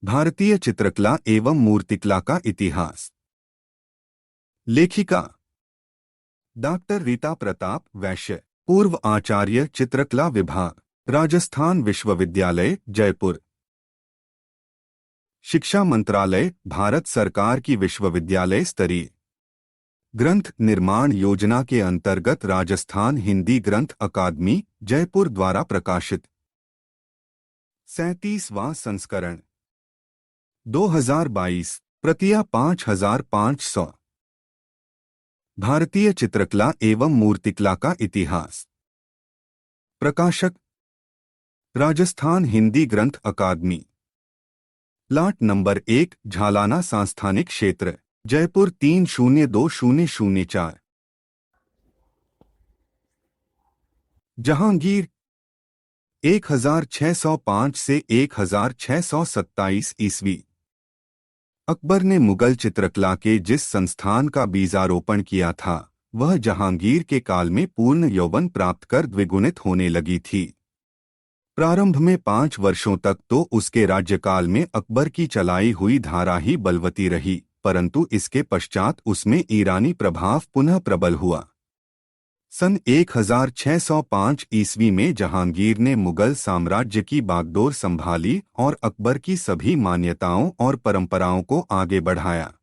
भारतीय चित्रकला एवं मूर्तिकला का इतिहास। लेखिका डॉक्टर रीता प्रताप वैश्य, पूर्व आचार्य चित्रकला विभाग, राजस्थान विश्वविद्यालय जयपुर। शिक्षा मंत्रालय, भारत सरकार की विश्वविद्यालय स्तरीय ग्रंथ निर्माण योजना के अंतर्गत राजस्थान हिंदी ग्रंथ अकादमी जयपुर द्वारा प्रकाशित 37वां संस्करण 2022, प्रतियां 5500। भारतीय चित्रकला एवं मूर्तिकला का इतिहास। प्रकाशक राजस्थान हिंदी ग्रंथ अकादमी, लाट नंबर 1, झालाना सांस्थानिक क्षेत्र, जयपुर 302004। जहांगीर 1605 से 1627 ईस्वी। अकबर ने मुगल चित्रकला के जिस संस्थान का बीजारोपण किया था, वह जहांगीर के काल में पूर्ण यौवन प्राप्त कर द्विगुणित होने लगी थी। प्रारंभ में 5 वर्षों तक तो उसके राज्यकाल में अकबर की चलाई हुई धारा ही बलवती रही, परंतु इसके पश्चात उसमें ईरानी प्रभाव पुनः प्रबल हुआ। सन 1605 ईस्वी में जहांगीर ने मुगल साम्राज्य की बागडोर संभाली और अकबर की सभी मान्यताओं और परंपराओं को आगे बढ़ाया।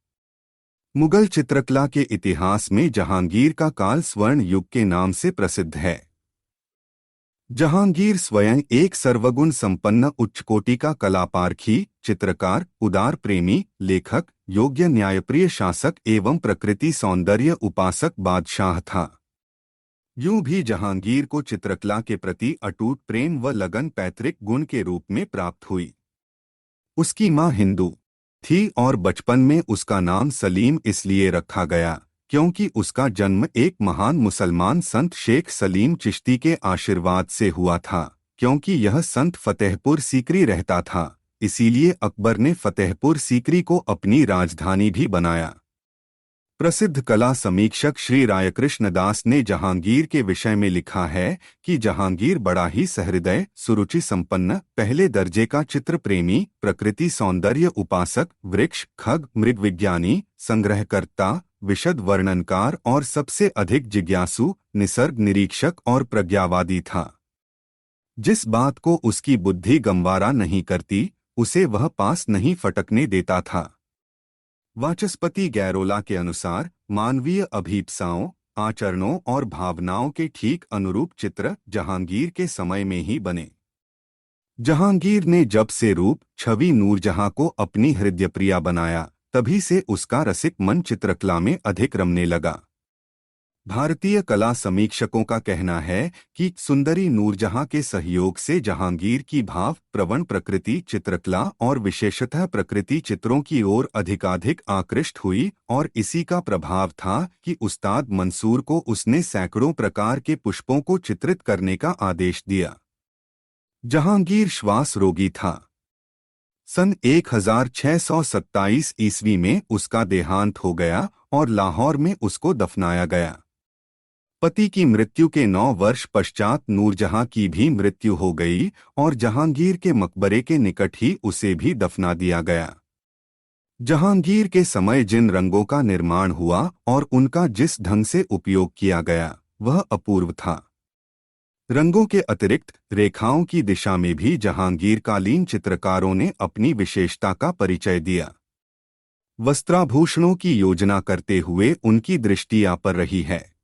मुगल चित्रकला के इतिहास में जहांगीर का काल स्वर्ण युग के नाम से प्रसिद्ध है। जहांगीर स्वयं एक सर्वगुण संपन्न उच्चकोटि का कलापारखी, चित्रकार, उदार प्रेमी, लेखक, योग्य न्यायप्रिय शासक एवं प्रकृति सौंदर्य उपासक बादशाह था। यूं भी जहांगीर को चित्रकला के प्रति अटूट प्रेम व लगन पैतृक गुण के रूप में प्राप्त हुई। उसकी मां हिंदू थी और बचपन में उसका नाम सलीम इसलिए रखा गया क्योंकि उसका जन्म एक महान मुसलमान संत शेख सलीम चिश्ती के आशीर्वाद से हुआ था। क्योंकि यह संत फतेहपुर सीकरी रहता था, इसीलिए अकबर ने फतेहपुर सीकरी को अपनी राजधानी भी बनाया। प्रसिद्ध कला समीक्षक श्री रायकृष्ण दास ने जहांगीर के विषय में लिखा है कि जहांगीर बड़ा ही सहृदय, सुरुचि संपन्न, पहले दर्जे का चित्र प्रेमी, प्रकृति सौंदर्य उपासक, वृक्ष, खग, मृगविज्ञानी, संग्रहकर्ता, विशद वर्णनकार और सबसे अधिक जिज्ञासु, निसर्ग निरीक्षक और प्रज्ञावादी था। जिस बात को उसकी बुद्धि गंवारा नहीं करती, उसे वह पास नहीं फटकने देता था। वाचस्पति गैरोला के अनुसार मानवीय अभीप्साओं, आचरणों और भावनाओं के ठीक अनुरूप चित्र जहांगीर के समय में ही बने। जहांगीर ने जब से रूप छवि नूरजहां को अपनी हृदयप्रिया बनाया, तभी से उसका रसिक मन चित्रकला में अधिक रमने लगा। भारतीय कला समीक्षकों का कहना है कि सुंदरी नूरजहां के सहयोग से जहांगीर की भाव प्रवण प्रकृति चित्रकला और विशेषतः प्रकृति चित्रों की ओर अधिकाधिक आकृष्ट हुई और इसी का प्रभाव था कि उस्ताद मंसूर को उसने सैकड़ों प्रकार के पुष्पों को चित्रित करने का आदेश दिया। जहांगीर श्वास रोगी था। सन 1627 ईस्वी में उसका देहांत हो गया और लाहौर में उसको दफनाया गया। पति की मृत्यु के 9 वर्ष पश्चात नूरजहां की भी मृत्यु हो गई और जहांगीर के मकबरे के निकट ही उसे भी दफना दिया गया। जहांगीर के समय जिन रंगों का निर्माण हुआ और उनका जिस ढंग से उपयोग किया गया, वह अपूर्व था। रंगों के अतिरिक्त रेखाओं की दिशा में भी जहांगीरकालीन चित्रकारों ने अपनी विशेषता का परिचय दिया। वस्त्राभूषणों की योजना करते हुए उनकी दृष्टि आ पर रही है।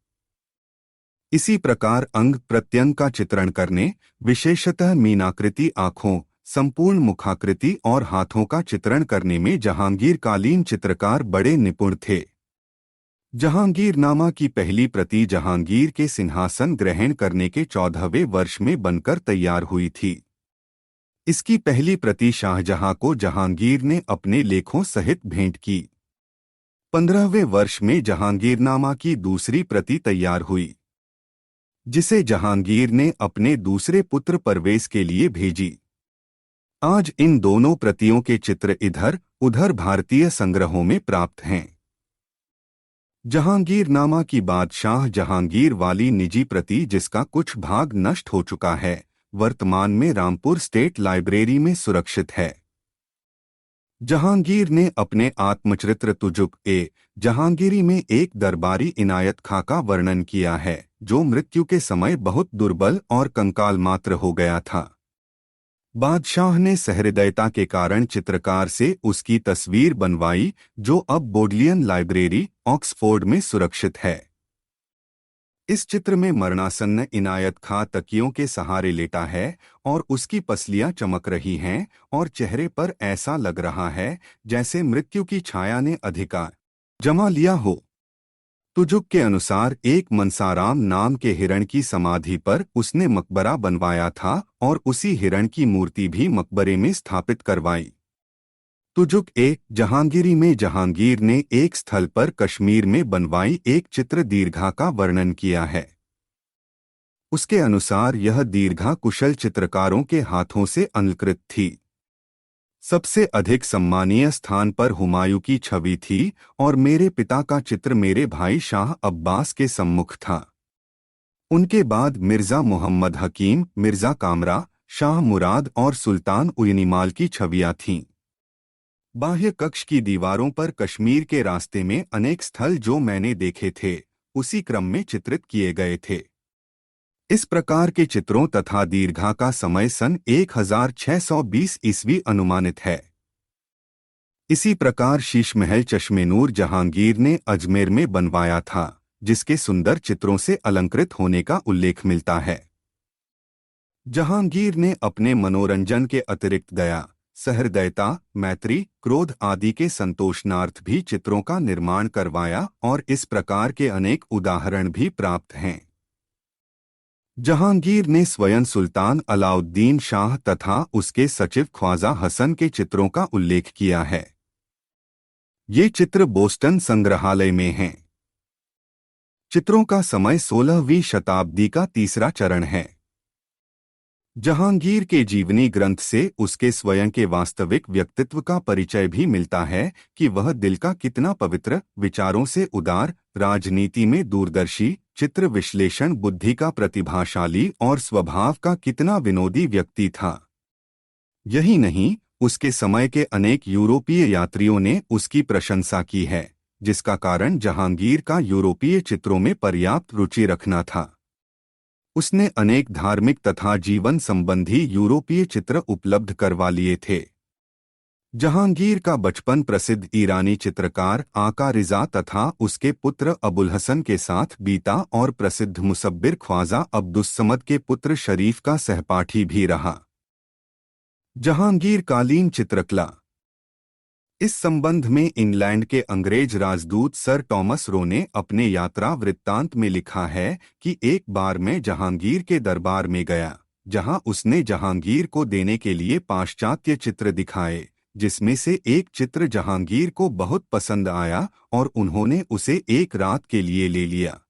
इसी प्रकार अंग प्रत्यंग का चित्रण करने, विशेषतः मीनाकृति आँखों, संपूर्ण मुखाकृति और हाथों का चित्रण करने में जहांगीरकालीन चित्रकार बड़े निपुण थे। जहांगीरनामा की पहली प्रति जहांगीर के सिंहासन ग्रहण करने के 14वें वर्ष में बनकर तैयार हुई थी। इसकी पहली प्रति शाहजहां को जहांगीर ने अपने लेखों सहित भेंट की। 15वें वर्ष में जहांगीरनामा की दूसरी प्रति तैयार हुई, जिसे जहांगीर ने अपने दूसरे पुत्र परवेज के लिए भेजी। आज इन दोनों प्रतियों के चित्र इधर उधर भारतीय संग्रहों में प्राप्त हैं। जहांगीरनामा की बादशाह जहांगीर वाली निजी प्रति, जिसका कुछ भाग नष्ट हो चुका है, वर्तमान में रामपुर स्टेट लाइब्रेरी में सुरक्षित है। जहांगीर ने अपने आत्मचरित्र तुजुक ए जहांगीरी में एक दरबारी इनायत खां का वर्णन किया है, जो मृत्यु के समय बहुत दुर्बल और कंकाल मात्र हो गया था। बादशाह ने सहृदयता के कारण चित्रकार से उसकी तस्वीर बनवाई, जो अब बोडलियन लाइब्रेरी, ऑक्सफोर्ड में सुरक्षित है। इस चित्र में मरणासन्न इनायत खां तकियों के सहारे लेटा है और उसकी पसलियां चमक रही हैं और चेहरे पर ऐसा लग रहा है जैसे मृत्यु की छाया ने अधिकार जमा लिया हो। तुजुक के अनुसार एक मनसाराम नाम के हिरण की समाधि पर उसने मकबरा बनवाया था और उसी हिरण की मूर्ति भी मकबरे में स्थापित करवाई। तुजुक ए जहांगीरी में जहांगीर ने एक स्थल पर कश्मीर में बनवाई एक चित्र दीर्घा का वर्णन किया है। उसके अनुसार यह दीर्घा कुशल चित्रकारों के हाथों से अलंकृत थी। सबसे अधिक सम्मानीय स्थान पर हुमायूं की छवि थी और मेरे पिता का चित्र मेरे भाई शाह अब्बास के सम्मुख था। उनके बाद मिर्जा मोहम्मद हकीम, मिर्जा कामरा, शाह मुराद और सुल्तान उयनीमाल की छवियां थीं। बाह्य कक्ष की दीवारों पर कश्मीर के रास्ते में अनेक स्थल जो मैंने देखे थे, उसी क्रम में चित्रित किए गए थे। इस प्रकार के चित्रों तथा दीर्घा का समय सन 1620 ईस्वी अनुमानित है। इसी प्रकार शीश महल चश्मेनूर जहांगीर ने अजमेर में बनवाया था, जिसके सुंदर चित्रों से अलंकृत होने का उल्लेख मिलता है। जहांगीर ने अपने मनोरंजन के अतिरिक्त दया, सहृदयता, मैत्री, क्रोध आदि के संतोषनार्थ भी चित्रों का निर्माण करवाया और इस प्रकार के अनेक उदाहरण भी प्राप्त हैं। जहांगीर ने स्वयं सुल्तान अलाउद्दीन शाह तथा उसके सचिव ख्वाजा हसन के चित्रों का उल्लेख किया है। ये चित्र बोस्टन संग्रहालय में हैं। चित्रों का समय 16वीं शताब्दी का तीसरा चरण है। जहांगीर के जीवनी ग्रंथ से उसके स्वयं के वास्तविक व्यक्तित्व का परिचय भी मिलता है कि वह दिल का कितना पवित्र, विचारों से उदार, राजनीति में दूरदर्शी, चित्र विश्लेषण बुद्धि का प्रतिभाशाली और स्वभाव का कितना विनोदी व्यक्ति था। यही नहीं, उसके समय के अनेक यूरोपीय यात्रियों ने उसकी प्रशंसा की है, जिसका कारण जहांगीर का यूरोपीय चित्रों में पर्याप्त रुचि रखना था। उसने अनेक धार्मिक तथा जीवन संबंधी यूरोपीय चित्र उपलब्ध करवा लिए थे। जहांगीर का बचपन प्रसिद्ध ईरानी चित्रकार आका रिजा तथा उसके पुत्र अबुल हसन के साथ बीता और प्रसिद्ध मुसब्बिर ख्वाजा अब्दुस्समद के पुत्र शरीफ का सहपाठी भी रहा। जहांगीर कालीन चित्रकला। इस संबंध में इंग्लैंड के अंग्रेज राजदूत सर टॉमस रो ने अपने यात्रा वृत्तांत में लिखा है कि एक बार मैं जहांगीर के दरबार में गया, जहां उसने जहांगीर को देने के लिए पाश्चात्य चित्र दिखाए, जिसमें से एक चित्र जहांगीर को बहुत पसंद आया और उन्होंने उसे एक रात के लिए ले लिया।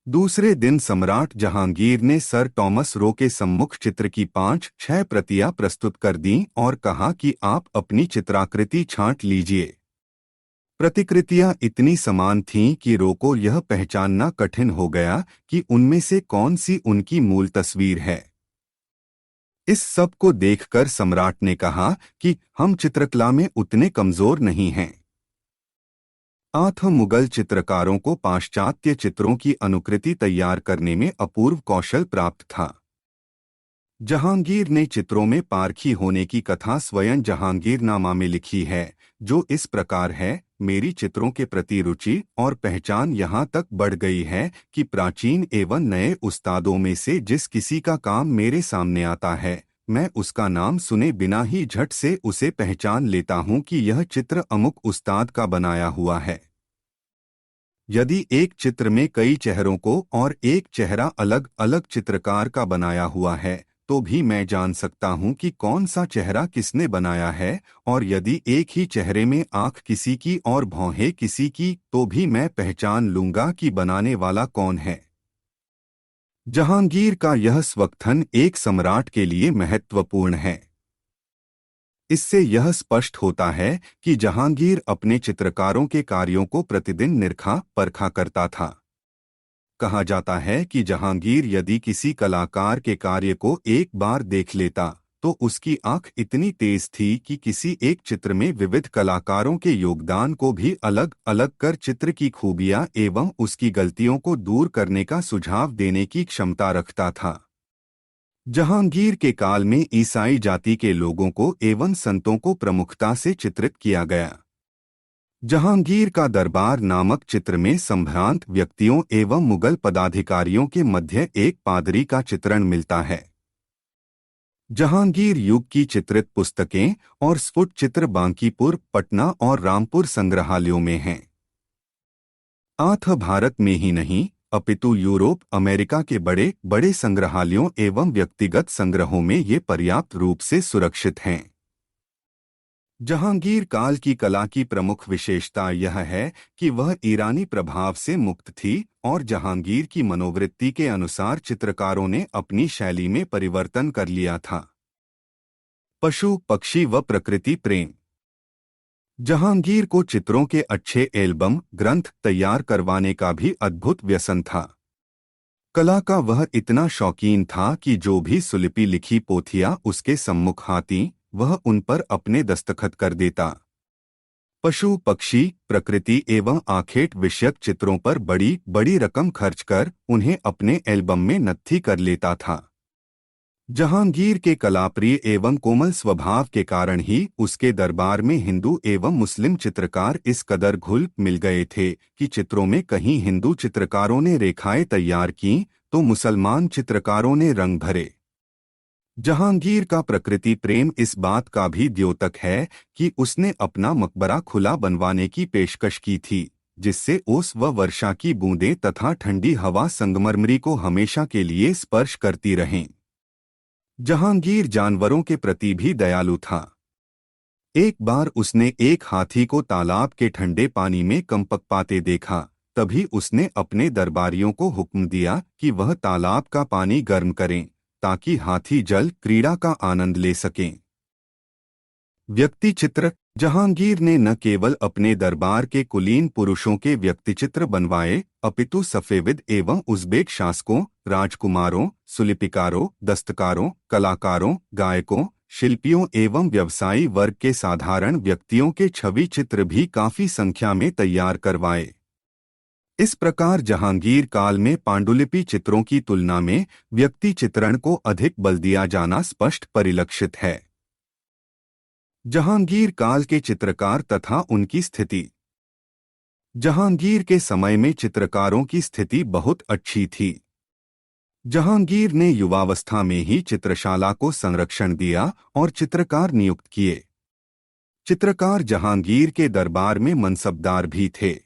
दूसरे दिन सम्राट जहांगीर ने सर टॉमस रो के सम्मुख चित्र की 5-6 प्रतियां प्रस्तुत कर दीं और कहा कि आप अपनी चित्राकृति छांट लीजिए। प्रतिकृतियां इतनी समान थीं कि रो को यह पहचानना कठिन हो गया कि उनमें से कौन सी उनकी मूल तस्वीर है। इस सब को देखकर सम्राट ने कहा कि हम चित्रकला में उतने कमजोर नहीं हैं। मुगल चित्रकारों को पाश्चात्य चित्रों की अनुकृति तैयार करने में अपूर्व कौशल प्राप्त था। जहांगीर ने चित्रों में पारखी होने की कथा स्वयं जहांगीरनामा में लिखी है, जो इस प्रकार है। मेरी चित्रों के प्रति रुचि और पहचान यहाँ तक बढ़ गई है कि प्राचीन एवं नए उस्तादों में से जिस किसी का काम मेरे सामने आता है, मैं उसका नाम सुने बिना ही झट से उसे पहचान लेता हूँ कि यह चित्र अमुक उस्ताद का बनाया हुआ है। यदि एक चित्र में कई चेहरों को और एक चेहरा अलग अलग चित्रकार का बनाया हुआ है, तो भी मैं जान सकता हूं कि कौन सा चेहरा किसने बनाया है, और यदि एक ही चेहरे में आंख किसी की और भौहें किसी की, तो भी मैं पहचान लूंगा कि बनाने वाला कौन है। जहांगीर का यह स्वकथन एक सम्राट के लिए महत्वपूर्ण है। इससे यह स्पष्ट होता है कि जहांगीर अपने चित्रकारों के कार्यों को प्रतिदिन निरखा परखा करता था। कहा जाता है कि जहांगीर यदि किसी कलाकार के कार्य को एक बार देख लेता तो उसकी आंख इतनी तेज थी कि किसी एक चित्र में विविध कलाकारों के योगदान को भी अलग अलग कर चित्र की खूबियां एवं उसकी गलतियों को दूर करने का सुझाव देने की क्षमता रखता था। जहांगीर के काल में ईसाई जाति के लोगों को एवं संतों को प्रमुखता से चित्रित किया गया। जहांगीर का दरबार नामक चित्र में संभ्रांत व्यक्तियों एवं मुगल पदाधिकारियों के मध्य एक पादरी का चित्रण मिलता है। जहांगीर युग की चित्रित पुस्तकें और स्फुट चित्र बांकीपुर, पटना और रामपुर संग्रहालयों में हैं। आथ भारत में ही नहीं अपितु यूरोप, अमेरिका के बड़े बड़े संग्रहालयों एवं व्यक्तिगत संग्रहों में ये पर्याप्त रूप से सुरक्षित हैं। जहांगीर काल की कला की प्रमुख विशेषता यह है कि वह ईरानी प्रभाव से मुक्त थी और जहांगीर की मनोवृत्ति के अनुसार चित्रकारों ने अपनी शैली में परिवर्तन कर लिया था। पशु, पक्षी व प्रकृति प्रेम। जहांगीर को चित्रों के अच्छे एल्बम, ग्रंथ तैयार करवाने का भी अद्भुत व्यसन था। कला का वह इतना शौकीन था कि जो भी सुलिपि लिखी पोथियां उसके सम्मुख आती, वह उन पर अपने दस्तखत कर देता। पशु, पक्षी, प्रकृति एवं आखेट विषयक चित्रों पर बड़ी बड़ी रकम खर्च कर उन्हें अपने एल्बम में नत्थी कर लेता था। जहांगीर के कलाप्रिय एवं कोमल स्वभाव के कारण ही उसके दरबार में हिंदू एवं मुस्लिम चित्रकार इस कदर घुल मिल गए थे कि चित्रों में कहीं हिंदू चित्रकारों ने रेखाएं तैयार की तो मुसलमान चित्रकारों ने रंग भरे। जहांगीर का प्रकृति प्रेम इस बात का भी द्योतक है कि उसने अपना मकबरा खुला बनवाने की पेशकश की थी, जिससे ओस व वर्षा की बूंदें तथा ठंडी हवा संगमरमरी को हमेशा के लिए स्पर्श करती रहें। जहांगीर जानवरों के प्रति भी दयालु था। एक बार उसने एक हाथी को तालाब के ठंडे पानी में कंपकपाते देखा, तभी उसने अपने दरबारियों को हुक्म दिया कि वह तालाब का पानी गर्म करें ताकि हाथी जल क्रीड़ा का आनंद ले सकें। व्यक्तिचित्र। जहांगीर ने न केवल अपने दरबार के कुलीन पुरुषों के व्यक्तिचित्र बनवाए, अपितु सफेविद एवं उज़्बेक शासकों, राजकुमारों, सुलिपिकारों, दस्तकारों, कलाकारों, गायकों, शिल्पियों एवं व्यवसायी वर्ग के साधारण व्यक्तियों के छवि चित्र भी काफी संख्या में तैयार करवाए। इस प्रकार जहांगीर काल में पांडुलिपि चित्रों की तुलना में व्यक्ति चित्रण को अधिक बल दिया जाना स्पष्ट परिलक्षित है। जहांगीर काल के चित्रकार तथा उनकी स्थिति। जहांगीर के समय में चित्रकारों की स्थिति बहुत अच्छी थी। जहांगीर ने युवावस्था में ही चित्रशाला को संरक्षण दिया और चित्रकार नियुक्त किए। चित्रकार जहांगीर के दरबार में मनसबदार भी थे।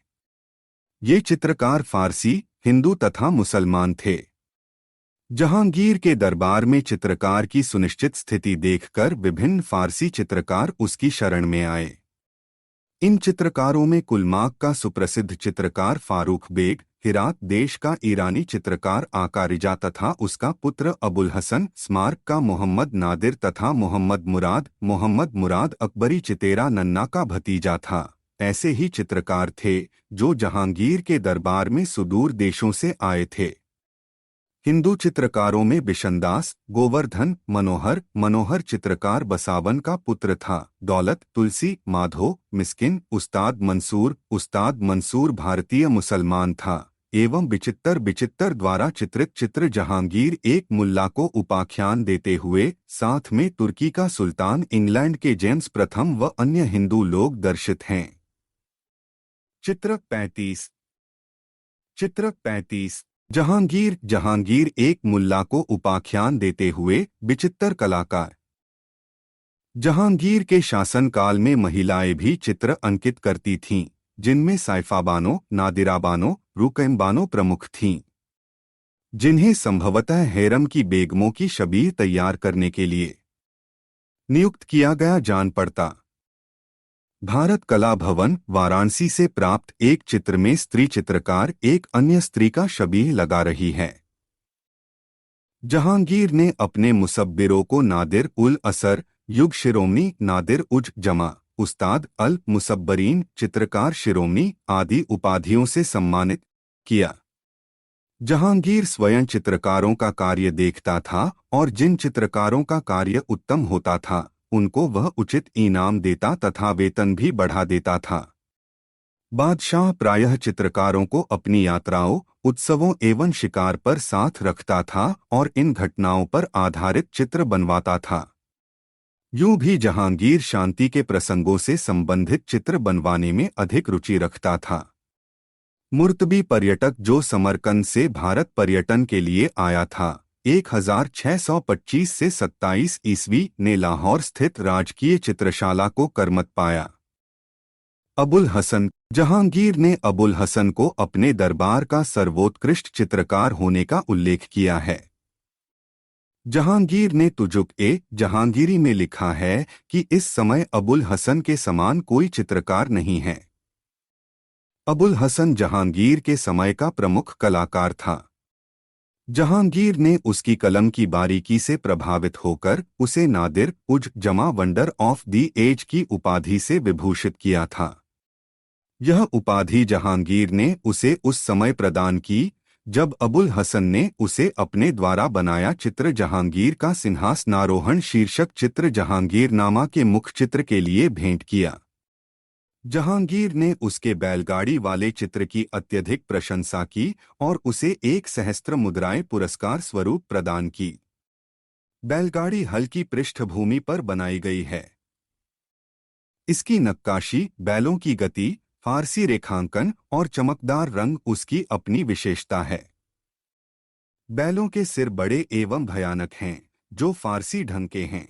ये चित्रकार फारसी, हिंदू तथा मुसलमान थे। जहांगीर के दरबार में चित्रकार की सुनिश्चित स्थिति देखकर विभिन्न फारसी चित्रकार उसकी शरण में आए। इन चित्रकारों में कुलमाक का सुप्रसिद्ध चित्रकार फारूक बेग, हिरात देश का ईरानी चित्रकार आका रिजा तथा उसका पुत्र अबुल हसन, स्मार्क का मोहम्मद नादिर तथा मोहम्मद मुराद अकबरी चितेरा नन्ना का भतीजा था। ऐसे ही चित्रकार थे जो जहांगीर के दरबार में सुदूर देशों से आए थे। हिंदू चित्रकारों में बिशनदास, गोवर्धन, मनोहर चित्रकार बसावन का पुत्र था। दौलत, तुलसी, माधो, मिस्किन, उस्ताद मंसूर भारतीय मुसलमान था एवं बिचित्तर द्वारा चित्रित चित्र जहांगीर एक मुल्ला को उपाख्यान देते हुए साथ में तुर्की का सुल्तान, इंग्लैंड के जेम्स प्रथम व अन्य हिंदू लोग दर्शित हैं। चित्र 35। जहांगीर एक मुल्ला को उपाख्यान देते हुए बिचित्तर कलाकार। जहांगीर के शासनकाल में महिलाएं भी चित्र अंकित करती थीं, जिनमें साइफा बानो, नादिरा बानो, रुकैम बानो प्रमुख थीं, जिन्हें संभवतः हेरम की बेगमों की शबीह तैयार करने के लिए नियुक्त किया गया जान पड़ता। भारत कला भवन, वाराणसी से प्राप्त एक चित्र में स्त्री चित्रकार एक अन्य स्त्री का शबीह लगा रही है। जहांगीर ने अपने मुसब्बिरों को नादिर उल असर, युग शिरोमणि, नादिर उज जमा, उस्ताद अल मुसब्बरीन, चित्रकार शिरोमणि आदि उपाधियों से सम्मानित किया। जहांगीर स्वयं चित्रकारों का कार्य देखता था और जिन चित्रकारों का कार्य उत्तम होता था उनको वह उचित इनाम देता तथा वेतन भी बढ़ा देता था। बादशाह प्रायः चित्रकारों को अपनी यात्राओं, उत्सवों एवं शिकार पर साथ रखता था और इन घटनाओं पर आधारित चित्र बनवाता था। यूं भी जहांगीर शांति के प्रसंगों से संबंधित चित्र बनवाने में अधिक रुचि रखता था। मुर्तबी पर्यटक जो समरकंद से भारत पर्यटन के लिए आया था, 1625 से 27 ईस्वी ने लाहौर स्थित राजकीय चित्रशाला को करमत पाया। अबुल हसन जहांगीर ने अबुल हसन को अपने दरबार का सर्वोत्कृष्ट चित्रकार होने का उल्लेख किया है। जहांगीर ने तुजुक-ए-जहांगीरी में लिखा है कि इस समय अबुल हसन के समान कोई चित्रकार नहीं है। अबुल हसन जहांगीर के समय का प्रमुख कलाकार था। जहांगीर ने उसकी कलम की बारीकी से प्रभावित होकर उसे नादिर उज जमा वंडर ऑफ दी एज की उपाधि से विभूषित किया था। यह उपाधि जहांगीर ने उसे उस समय प्रदान की जब अबुल हसन ने उसे अपने द्वारा बनाया चित्र जहांगीर का सिंहासनारोहण शीर्षक चित्र जहांगीरनामा के मुख्य चित्र के लिए भेंट किया। जहांगीर ने उसके बैलगाड़ी वाले चित्र की अत्यधिक प्रशंसा की और उसे 1 सहस्त्र मुद्राएं पुरस्कार स्वरूप प्रदान की। बैलगाड़ी हल्की पृष्ठभूमि पर बनाई गई है। इसकी नक्काशी, बैलों की गति, फारसी रेखांकन और चमकदार रंग उसकी अपनी विशेषता है। बैलों के सिर बड़े एवं भयानक हैं, जो फारसी ढंग के हैं।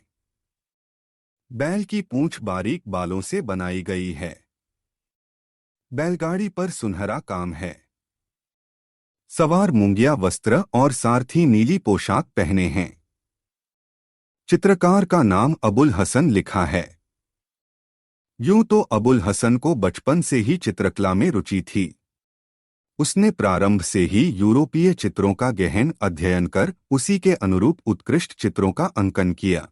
बैल की पूंछ बारीक बालों से बनाई गई है। बैलगाड़ी पर सुनहरा काम है। सवार मूंगिया वस्त्र और सारथी नीली पोशाक पहने हैं। चित्रकार का नाम अबुल हसन लिखा है। यूं तो अबुल हसन को बचपन से ही चित्रकला में रुचि थी। उसने प्रारंभ से ही यूरोपीय चित्रों का गहन अध्ययन कर उसी के अनुरूप उत्कृष्ट चित्रों का अंकन किया।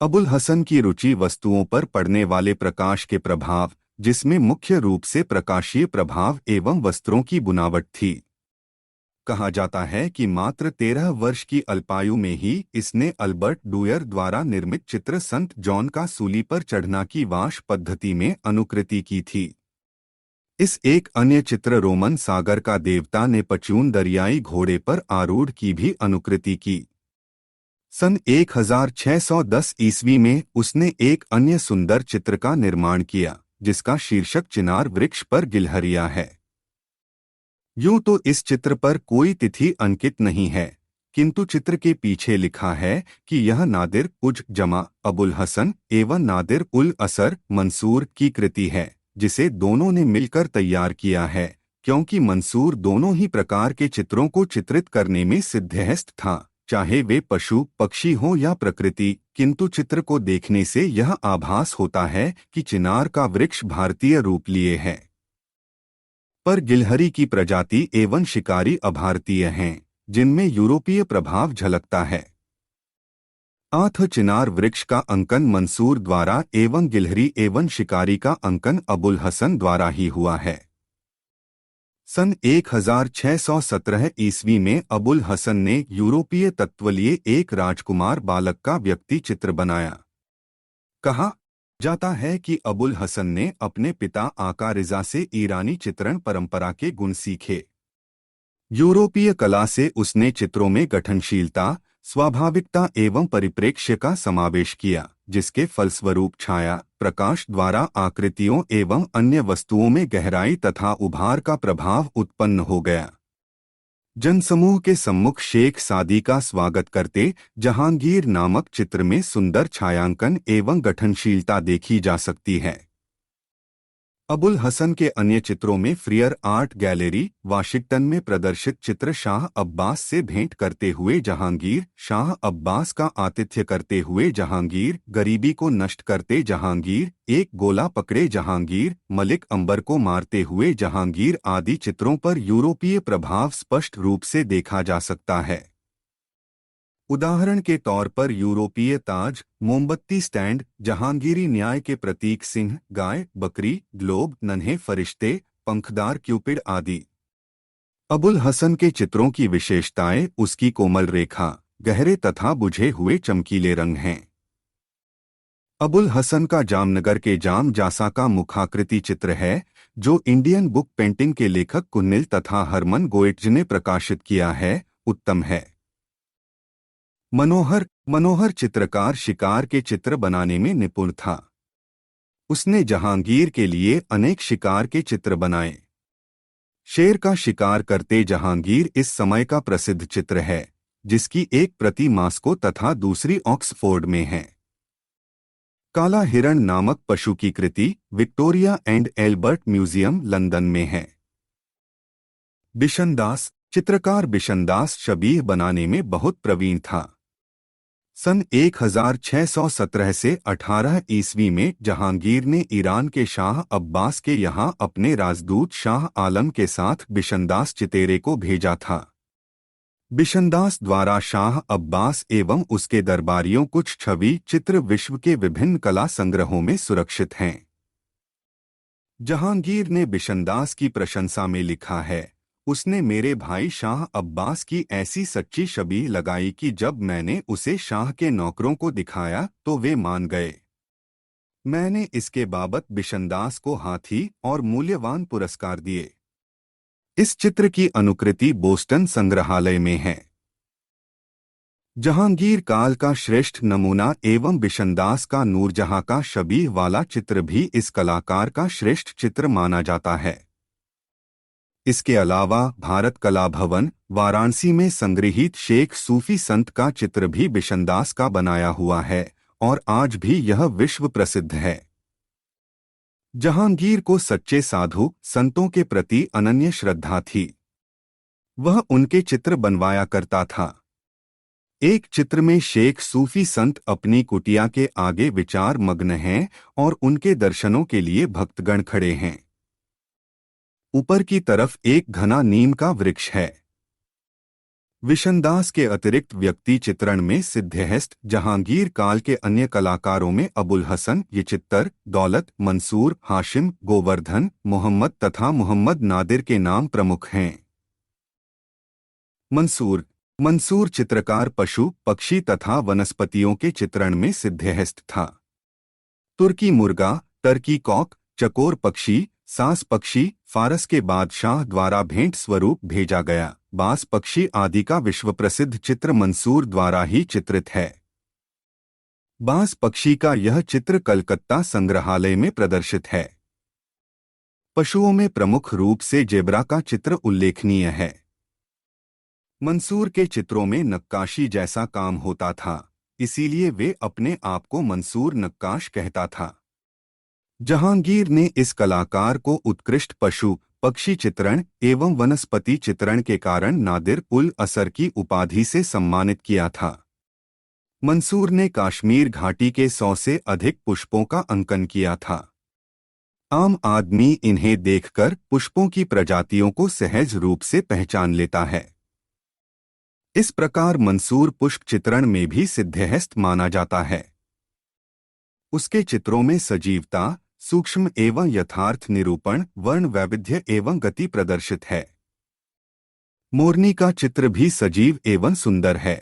अबुल हसन की रुचि वस्तुओं पर पड़ने वाले प्रकाश के प्रभाव, जिसमें मुख्य रूप से प्रकाशीय प्रभाव एवं वस्त्रों की बुनावट थी। कहा जाता है कि मात्र 13 वर्ष की अल्पायु में ही इसने अल्बर्ट डूयर द्वारा निर्मित चित्र संत जॉन का सूली पर चढ़ना की वाश पद्धति में अनुकृति की थी। इस एक अन्य चित्र रोमन सागर का देवता नेपच्यून दरियाई घोड़े पर आरूढ़ की भी अनुकृति की। सन 1610 ईस्वी में उसने एक अन्य सुंदर चित्र का निर्माण किया, जिसका शीर्षक चिनार वृक्ष पर गिलहरियां है। यूं तो इस चित्र पर कोई तिथि अंकित नहीं है, किंतु चित्र के पीछे लिखा है कि यह नादिर उज जमा अबुल हसन एवं नादिर उल असर मंसूर की कृति है, जिसे दोनों ने मिलकर तैयार किया है, क्योंकि मंसूर दोनों ही प्रकार के चित्रों को चित्रित करने में सिद्धहस्त था, चाहे वे पशु पक्षी हों या प्रकृति। किंतु चित्र को देखने से यह आभास होता है कि चिनार का वृक्ष भारतीय रूप लिए है, पर गिलहरी की प्रजाति एवं शिकारी अभारतीय हैं, जिनमें यूरोपीय प्रभाव झलकता है। आथ चिनार वृक्ष का अंकन मंसूर द्वारा एवं गिलहरी एवं शिकारी का अंकन अबुल हसन द्वारा ही हुआ है। सन 1617 ईस्वी में अबुल हसन ने यूरोपीय तत्व लिए एक राजकुमार बालक का व्यक्ति चित्र बनाया। कहा जाता है कि अबुल हसन ने अपने पिता आका रिजा से ईरानी चित्रण परंपरा के गुण सीखे। यूरोपीय कला से उसने चित्रों में गठनशीलता, स्वाभाविकता एवं परिप्रेक्ष्य का समावेश किया, जिसके फलस्वरूप छाया, प्रकाश द्वारा आकृतियों एवं अन्य वस्तुओं में गहराई तथा उभार का प्रभाव उत्पन्न हो गया। जनसमूह के सम्मुख शेख सादी का स्वागत करते जहांगीर नामक चित्र में सुंदर छायांकन एवं गठनशीलता देखी जा सकती है। अबुल हसन के अन्य चित्रों में फ्रियर आर्ट गैलरी, वाशिंगटन में प्रदर्शित चित्र शाह अब्बास से भेंट करते हुए जहांगीर, शाह अब्बास का आतिथ्य करते हुए जहांगीर, गरीबी को नष्ट करते जहांगीर, एक गोला पकड़े जहांगीर, मलिक अंबर को मारते हुए जहांगीर आदि चित्रों पर यूरोपीय प्रभाव स्पष्ट रूप से देखा जा सकता है। उदाहरण के तौर पर यूरोपीय ताज, मोमबत्ती स्टैंड, जहांगीरी न्याय के प्रतीक सिंह, गाय, बकरी, ग्लोब, नन्हे फरिश्ते, पंखदार क्यूपिड आदि। अबुल हसन के चित्रों की विशेषताएं उसकी कोमल रेखा, गहरे तथा बुझे हुए चमकीले रंग हैं। अबुल हसन का जामनगर के जाम जासा का मुखाकृति चित्र है, जो इंडियन बुक पेंटिंग के लेखक कुन्निल तथा हरमन गोएट्ज ने प्रकाशित किया है, उत्तम है। मनोहर मनोहर चित्रकार शिकार के चित्र बनाने में निपुण था। उसने जहांगीर के लिए अनेक शिकार के चित्र बनाए। शेर का शिकार करते जहांगीर इस समय का प्रसिद्ध चित्र है, जिसकी एक प्रति मास्को तथा दूसरी ऑक्सफोर्ड में है। काला हिरण नामक पशु की कृति Victoria and Albert Museum London में है। बिशनदास चित्रकार बिशनदास शबीह बनाने में बहुत प्रवीण था। सन 1617 से 18 ईस्वी में जहांगीर ने ईरान के शाह अब्बास के यहाँ अपने राजदूत शाह आलम के साथ बिशनदास चितेरे को भेजा था। बिशनदास द्वारा शाह अब्बास एवं उसके दरबारियों कुछ छवि चित्र विश्व के विभिन्न कला संग्रहों में सुरक्षित हैं। जहांगीर ने बिशनदास की प्रशंसा में लिखा है, उसने मेरे भाई शाह अब्बास की ऐसी सच्ची शबीह लगाई कि जब मैंने उसे शाह के नौकरों को दिखाया तो वे मान गए। मैंने इसके बाबत बिशनदास को हाथी और मूल्यवान पुरस्कार दिए। इस चित्र की अनुकृति बोस्टन संग्रहालय में है। जहांगीर काल का श्रेष्ठ नमूना एवं बिशनदास का नूरजहां का शबीह वाला चित्र भी इस कलाकार का श्रेष्ठ चित्र माना जाता है। इसके अलावा भारत कला भवन वाराणसी में संग्रहीत शेख सूफी संत का चित्र भी बिशनदास का बनाया हुआ है और आज भी यह विश्व प्रसिद्ध है। जहांगीर को सच्चे साधु संतों के प्रति अनन्य श्रद्धा थी। वह उनके चित्र बनवाया करता था। एक चित्र में शेख सूफी संत अपनी कुटिया के आगे विचार मग्न हैं और उनके दर्शनों के लिए भक्तगण खड़े हैं। ऊपर की तरफ एक घना नीम का वृक्ष है। बिशनदास के अतिरिक्त व्यक्ति चित्रण में सिद्धहस्त जहांगीर काल के अन्य कलाकारों में अबुल हसन, यचित्तर, दौलत, मंसूर, हाशिम, गोवर्धन, मोहम्मद तथा मोहम्मद नादिर के नाम प्रमुख हैं। मंसूर चित्रकार पशु, पक्षी तथा वनस्पतियों के चित्रण में सिद्धहस्त था। तुर्की मुर्गा, टर्की कॉक, चकोर पक्षी, सास पक्षी फारस के बादशाह द्वारा भेंट स्वरूप भेजा गया बास पक्षी आदि का विश्व प्रसिद्ध चित्र मंसूर द्वारा ही चित्रित है। बास पक्षी का यह चित्र कलकत्ता संग्रहालय में प्रदर्शित है। पशुओं में प्रमुख रूप से जेब्रा का चित्र उल्लेखनीय है। मंसूर के चित्रों में नक्काशी जैसा काम होता था, इसीलिए वे अपने आप को मंसूर नक्काश कहता था। जहांगीर ने इस कलाकार को उत्कृष्ट पशु पक्षी चित्रण एवं वनस्पति चित्रण के कारण नादिर उल असर की उपाधि से सम्मानित किया था। मंसूर ने काश्मीर घाटी के 100 से अधिक पुष्पों का अंकन किया था। आम आदमी इन्हें देखकर पुष्पों की प्रजातियों को सहज रूप से पहचान लेता है। इस प्रकार मंसूर पुष्प चित्रण में भी सिद्धहस्त माना जाता है। उसके चित्रों में सजीवता, सूक्ष्म एवं यथार्थ निरूपण, वर्ण वैविध्य एवं गति प्रदर्शित है। मोरनी का चित्र भी सजीव एवं सुंदर है।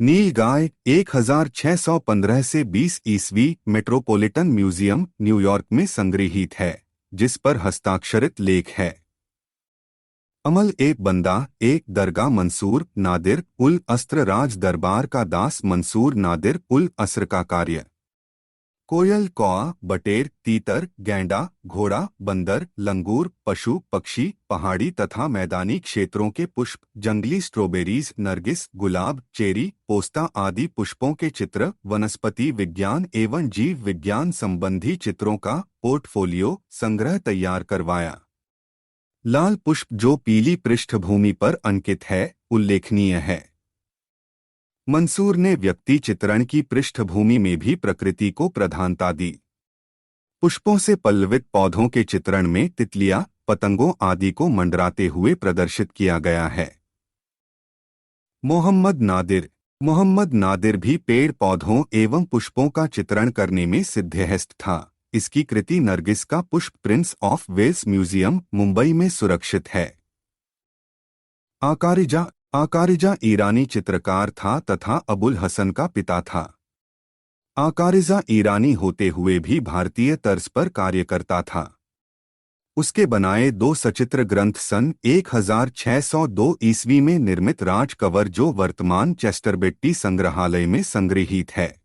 नील गाय 1615 से 20 ईस्वी मेट्रोपॉलिटन म्यूजियम न्यूयॉर्क में संग्रहीत है, जिस पर हस्ताक्षरित लेख है। अमल एक बंदा एक दरगाह मंसूर नादिर उल अस्र राज दरबार का दास मंसूर नादिर उल अस्र का कार्य। कोयल, कौआ, बटेर, तीतर, गैंडा, घोड़ा, बंदर, लंगूर, पशु पक्षी, पहाड़ी तथा मैदानी क्षेत्रों के पुष्प, जंगली स्ट्रॉबेरीज, नरगिस, गुलाब, चेरी, पोस्ता आदि पुष्पों के चित्र, वनस्पति विज्ञान एवं जीव विज्ञान संबंधी चित्रों का पोर्टफोलियो संग्रह तैयार करवाया। लाल पुष्प जो पीली पृष्ठभूमि पर अंकित है, उल्लेखनीय है। मंसूर ने व्यक्ति चित्रण की पृष्ठभूमि में भी प्रकृति को प्रधानता दी। पुष्पों से पल्लवित पौधों के चित्रण में तितलियां, पतंगों आदि को मंडराते हुए प्रदर्शित किया गया है। मोहम्मद नादिर भी पेड़ पौधों एवं पुष्पों का चित्रण करने में सिद्धहस्त था। इसकी कृति नरगिस का पुष्प Prince of Wales museum Mumbai में सुरक्षित है। आकारिजा आकारिजा ईरानी चित्रकार था तथा अबुल हसन का पिता था। आकारिजा ईरानी होते हुए भी भारतीय तर्ज पर कार्य करता था। उसके बनाए दो सचित्र ग्रंथ सन 1602 ईस्वी में निर्मित राज कंवर जो वर्तमान चेस्टरबेट्टी संग्रहालय में संग्रहीत है।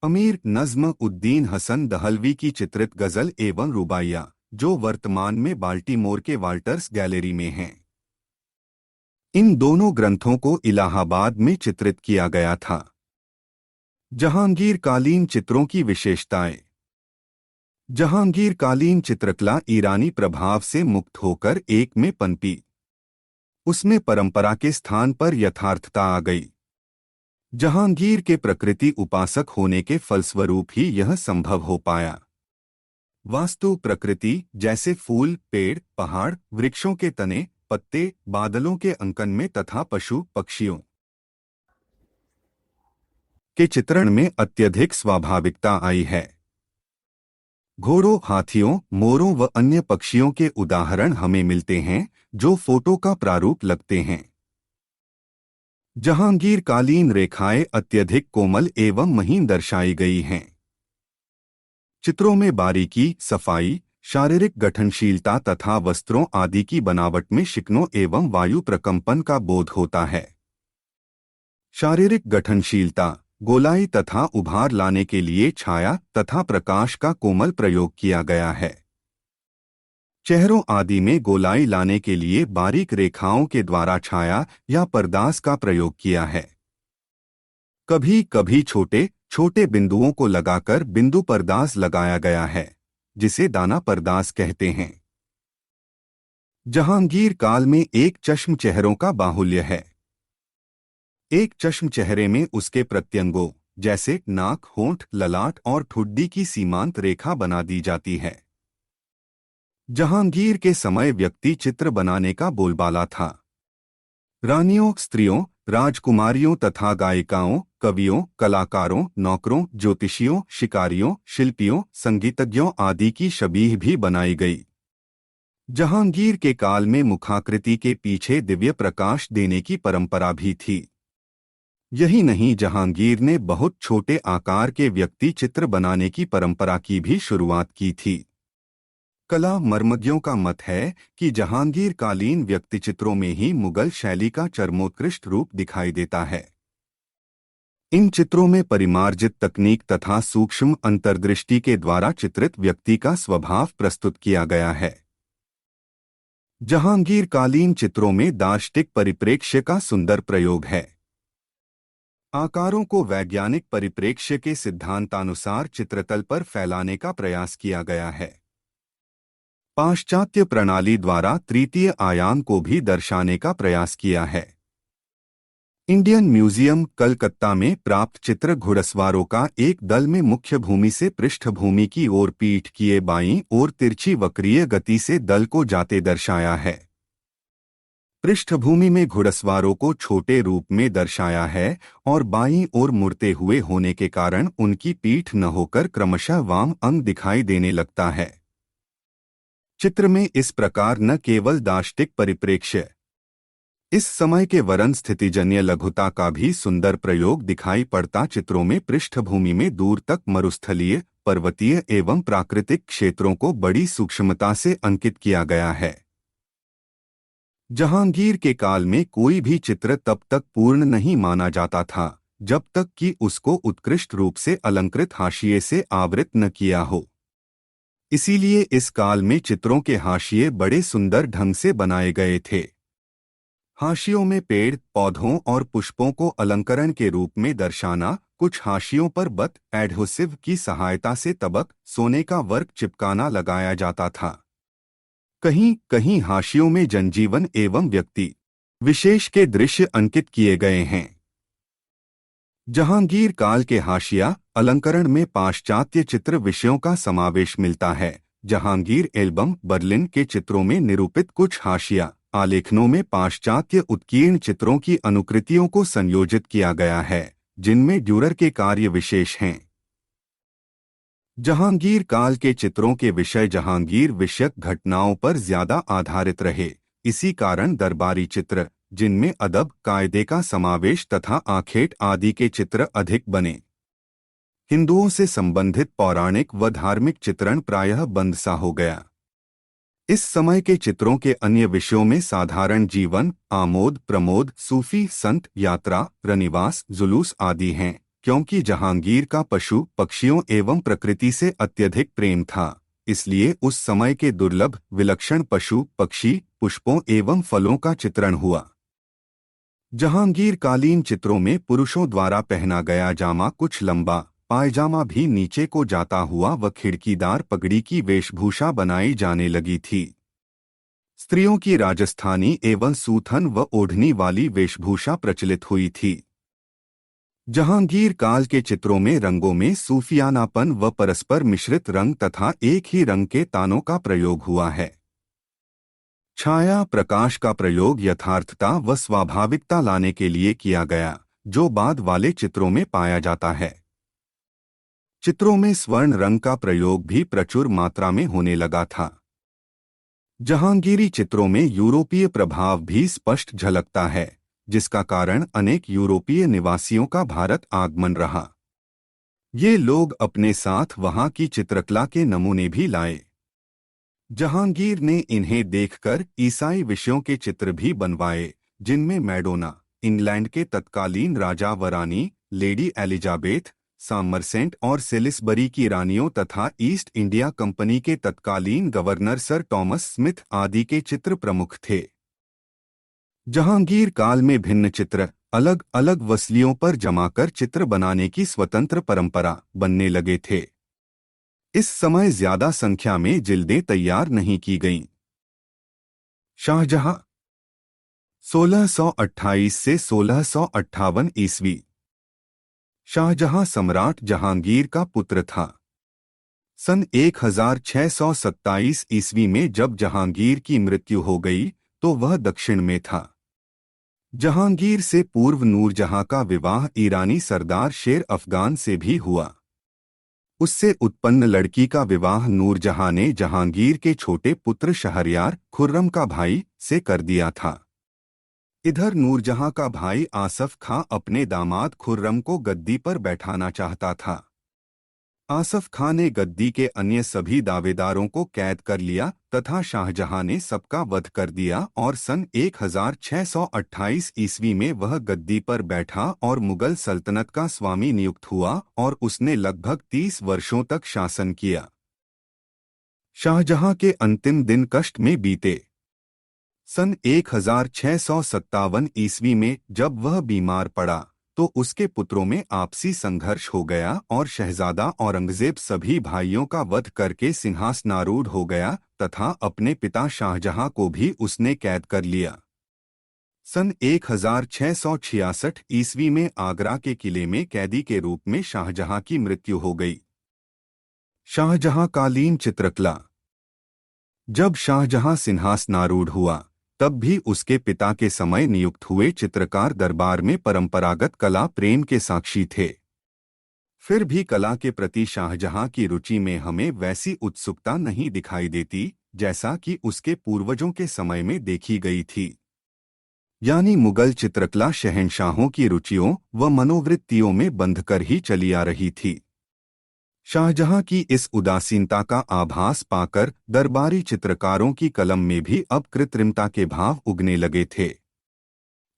अमीर नज्म उद्दीन हसन दहलवी की चित्रित गजल एवं रुबाइया जो वर्तमान में बाल्टीमोर के वाल्टर्स गैलरी में हैं। इन दोनों ग्रंथों को इलाहाबाद में चित्रित किया गया था। जहांगीर कालीन चित्रों की विशेषताएं। जहांगीर कालीन चित्रकला ईरानी प्रभाव से मुक्त होकर एक में पनपी। उसमें परंपरा के स्थान पर यथार्थता आ गई। जहांगीर के प्रकृति उपासक होने के फलस्वरूप ही यह संभव हो पाया। वास्तु प्रकृति जैसे फूल, पेड़, पहाड़, वृक्षों के तने, पत्ते, बादलों के अंकन में तथा पशु पक्षियों के चित्रण में अत्यधिक स्वाभाविकता आई है। घोड़ों, हाथियों, मोरों व अन्य पक्षियों के उदाहरण हमें मिलते हैं जो फोटो का प्रारूप लगते हैं। जहांगीर कालीन रेखाएं अत्यधिक कोमल एवं महीन दर्शाई गई हैं। चित्रों में बारीकी, सफाई, शारीरिक गठनशीलता तथा वस्त्रों आदि की बनावट में शिकनों एवं वायु प्रकंपन का बोध होता है। शारीरिक गठनशीलता, गोलाई तथा उभार लाने के लिए छाया तथा प्रकाश का कोमल प्रयोग किया गया है। चेहरों आदि में गोलाई लाने के लिए बारीक रेखाओं के द्वारा छाया या पर्दास का प्रयोग किया है। कभी कभी छोटे छोटे बिंदुओं को लगाकर बिंदु पर्दास लगाया गया है, जिसे दाना पर्दास कहते हैं। जहांगीर काल में एक चश्म चेहरों का बाहुल्य है। एक चश्म चेहरे में उसके प्रत्यंगों जैसे नाक, होंठ, ललाट और ठुड्डी की सीमांत रेखा बना दी जाती है। जहांगीर के समय व्यक्ति चित्र बनाने का बोलबाला था। रानियों, स्त्रियों, राजकुमारियों तथा गायिकाओं, कवियों, कलाकारों, नौकरों, ज्योतिषियों, शिकारियों, शिल्पियों, संगीतज्ञों आदि की शबीह भी बनाई गई। जहांगीर के काल में मुखाकृति के पीछे दिव्य प्रकाश देने की परंपरा भी थी। यही नहीं, जहांगीर ने बहुत छोटे आकार के व्यक्ति चित्र बनाने की परंपरा की भी शुरुआत की थी। कला मर्मज्ञों का मत है कि जहांगीर कालीन व्यक्तिचित्रों में ही मुगल शैली का चरमोत्कृष्ट रूप दिखाई देता है। इन चित्रों में परिमार्जित तकनीक तथा सूक्ष्म अंतर्दृष्टि के द्वारा चित्रित व्यक्ति का स्वभाव प्रस्तुत किया गया है। जहांगीर कालीन चित्रों में दार्शनिक परिप्रेक्ष्य का सुंदर प्रयोग है। आकारों को वैज्ञानिक परिप्रेक्ष्य के सिद्धांतानुसार चित्रतल पर फैलाने का प्रयास किया गया है। पाश्चात्य प्रणाली द्वारा तृतीय आयाम को भी दर्शाने का प्रयास किया है। इंडियन म्यूजियम कलकत्ता में प्राप्त चित्र घुड़सवारों का एक दल में मुख्य भूमि से पृष्ठभूमि की ओर पीठ किए बाईं ओर तिरछी वक्रीय गति से दल को जाते दर्शाया है। पृष्ठभूमि में घुड़सवारों को छोटे रूप में दर्शाया है और बाईं ओर मुड़ते हुए होने के कारण उनकी पीठ न होकर क्रमशः वाम अंग दिखाई देने लगता है। चित्र में इस प्रकार न केवल दार्शनिक परिप्रेक्ष्य, इस समय के वरन स्थितिजन्य लघुता का भी सुंदर प्रयोग दिखाई पड़ता। चित्रों में पृष्ठभूमि में दूर तक मरुस्थलीय, पर्वतीय एवं प्राकृतिक क्षेत्रों को बड़ी सूक्ष्मता से अंकित किया गया है। जहांगीर के काल में कोई भी चित्र तब तक पूर्ण नहीं माना जाता था जब तक कि उसको उत्कृष्ट रूप से अलंकृत हाशिए से आवृत न किया हो। इसीलिए इस काल में चित्रों के हाशिए बड़े सुंदर ढंग से बनाए गए थे। हाशियों में पेड़, पौधों और पुष्पों को अलंकरण के रूप में दर्शाना, कुछ हाशियों पर बत एडहेसिव की सहायता से तबक, सोने का वर्क चिपकाना लगाया जाता था। कहीं कहीं हाशियों में जनजीवन एवं व्यक्ति विशेष के दृश्य अंकित किए गए हैं। जहांगीर काल के हाशिया अलंकरण में पाश्चात्य चित्र विषयों का समावेश मिलता है। जहांगीर एल्बम बर्लिन के चित्रों में निरूपित कुछ हाशिया आलेखनों में पाश्चात्य उत्कीर्ण चित्रों की अनुकृतियों को संयोजित किया गया है, जिनमें ड्यूरर के कार्य विशेष हैं। जहांगीर काल के चित्रों के विषय जहांगीर विषयक घटनाओं पर ज्यादा आधारित रहे, इसी कारण दरबारी चित्र, जिनमें अदब कायदे का समावेश तथा आखेट आदि के चित्र अधिक बने। हिंदुओं से संबंधित पौराणिक व धार्मिक चित्रण प्रायः बंद सा हो गया। इस समय के चित्रों के अन्य विषयों में साधारण जीवन, आमोद प्रमोद, सूफी संत, यात्रा, रनिवास, जुलूस आदि हैं, क्योंकि जहांगीर का पशु पक्षियों एवं प्रकृति से अत्यधिक प्रेम था, इसलिए उस समय के दुर्लभ विलक्षण पशु पक्षी, पुष्पों एवं फलों का चित्रण हुआ। जहांगीर कालीन चित्रों में पुरुषों द्वारा पहना गया जामा कुछ लंबा, पायजामा भी नीचे को जाता हुआ व खिड़कीदार पगड़ी की वेशभूषा बनाई जाने लगी थी। स्त्रियों की राजस्थानी एवं सूथन व ओढ़नी वाली वेशभूषा प्रचलित हुई थी। जहांगीर काल के चित्रों में रंगों में सूफियानापन व परस्पर मिश्रित रंग तथा एक ही रंग के तानों का प्रयोग हुआ है। छाया प्रकाश का प्रयोग यथार्थता व स्वाभाविकता लाने के लिए किया गया, जो बाद वाले चित्रों में पाया जाता है। चित्रों में स्वर्ण रंग का प्रयोग भी प्रचुर मात्रा में होने लगा था। जहांगीरी चित्रों में यूरोपीय प्रभाव भी स्पष्ट झलकता है, जिसका कारण अनेक यूरोपीय निवासियों का भारत आगमन रहा। ये लोग अपने साथ वहां की चित्रकला के नमूने भी लाए। जहांगीर ने इन्हें देखकर ईसाई विषयों के चित्र भी बनवाए, जिनमें मैडोना, इंग्लैंड के तत्कालीन राजा व रानी, लेडी एलिजाबेथ, सामरसेंट और सेलिसबरी की रानियों तथा ईस्ट इंडिया कंपनी के तत्कालीन गवर्नर सर टॉमस स्मिथ आदि के चित्र प्रमुख थे। जहांगीर काल में भिन्न चित्र अलग अलग वसलियों पर जमाकर चित्र बनाने की स्वतंत्र परंपरा बनने लगे थे। इस समय ज्यादा संख्या में जिल्दें तैयार नहीं की गईं। शाहजहां 1628 से 1658 ईस्वी। शाहजहां सम्राट जहांगीर का पुत्र था। सन 1627 ईस्वी में जब जहांगीर की मृत्यु हो गई तो वह दक्षिण में था। जहांगीर से पूर्व नूरजहां का विवाह ईरानी सरदार शेर अफगान से भी हुआ। उससे उत्पन्न लड़की का विवाह नूरजहां ने जहांगीर के छोटे पुत्र शहरयार खुर्रम का भाई से कर दिया था। इधर नूरजहां का भाई आसफ खां अपने दामाद खुर्रम को गद्दी पर बैठाना चाहता था। आसफ खां ने गद्दी के अन्य सभी दावेदारों को कैद कर लिया तथा शाहजहां ने सबका वध कर दिया और सन 1628 ईस्वी में वह गद्दी पर बैठा और मुगल सल्तनत का स्वामी नियुक्त हुआ और उसने लगभग 30 वर्षों तक शासन किया। शाहजहां के अंतिम दिन कष्ट में बीते। सन 1657 ईस्वी में जब वह बीमार पड़ा तो उसके पुत्रों में आपसी संघर्ष हो गया और शहजादा औरंगजेब सभी भाइयों का वध करके सिंहासनारूढ़ हो गया तथा अपने पिता शाहजहां को भी उसने कैद कर लिया। सन 1666 ईस्वी में आगरा के किले में कैदी के रूप में शाहजहां की मृत्यु हो गई। शाहजहां कालीन चित्रकला। जब शाहजहां सिंहासनारूढ़ हुआ तब भी उसके पिता के समय नियुक्त हुए चित्रकार दरबार में परंपरागत कला प्रेम के साक्षी थे। फिर भी कला के प्रति शाहजहां की रुचि में हमें वैसी उत्सुकता नहीं दिखाई देती जैसा कि उसके पूर्वजों के समय में देखी गई थी। यानी मुगल चित्रकला शहंशाहों की रुचियों व मनोवृत्तियों में बंधकर ही चली आ रही थी। शाहजहां की इस उदासीनता का आभास पाकर दरबारी चित्रकारों की कलम में भी अब कृत्रिमता के भाव उगने लगे थे।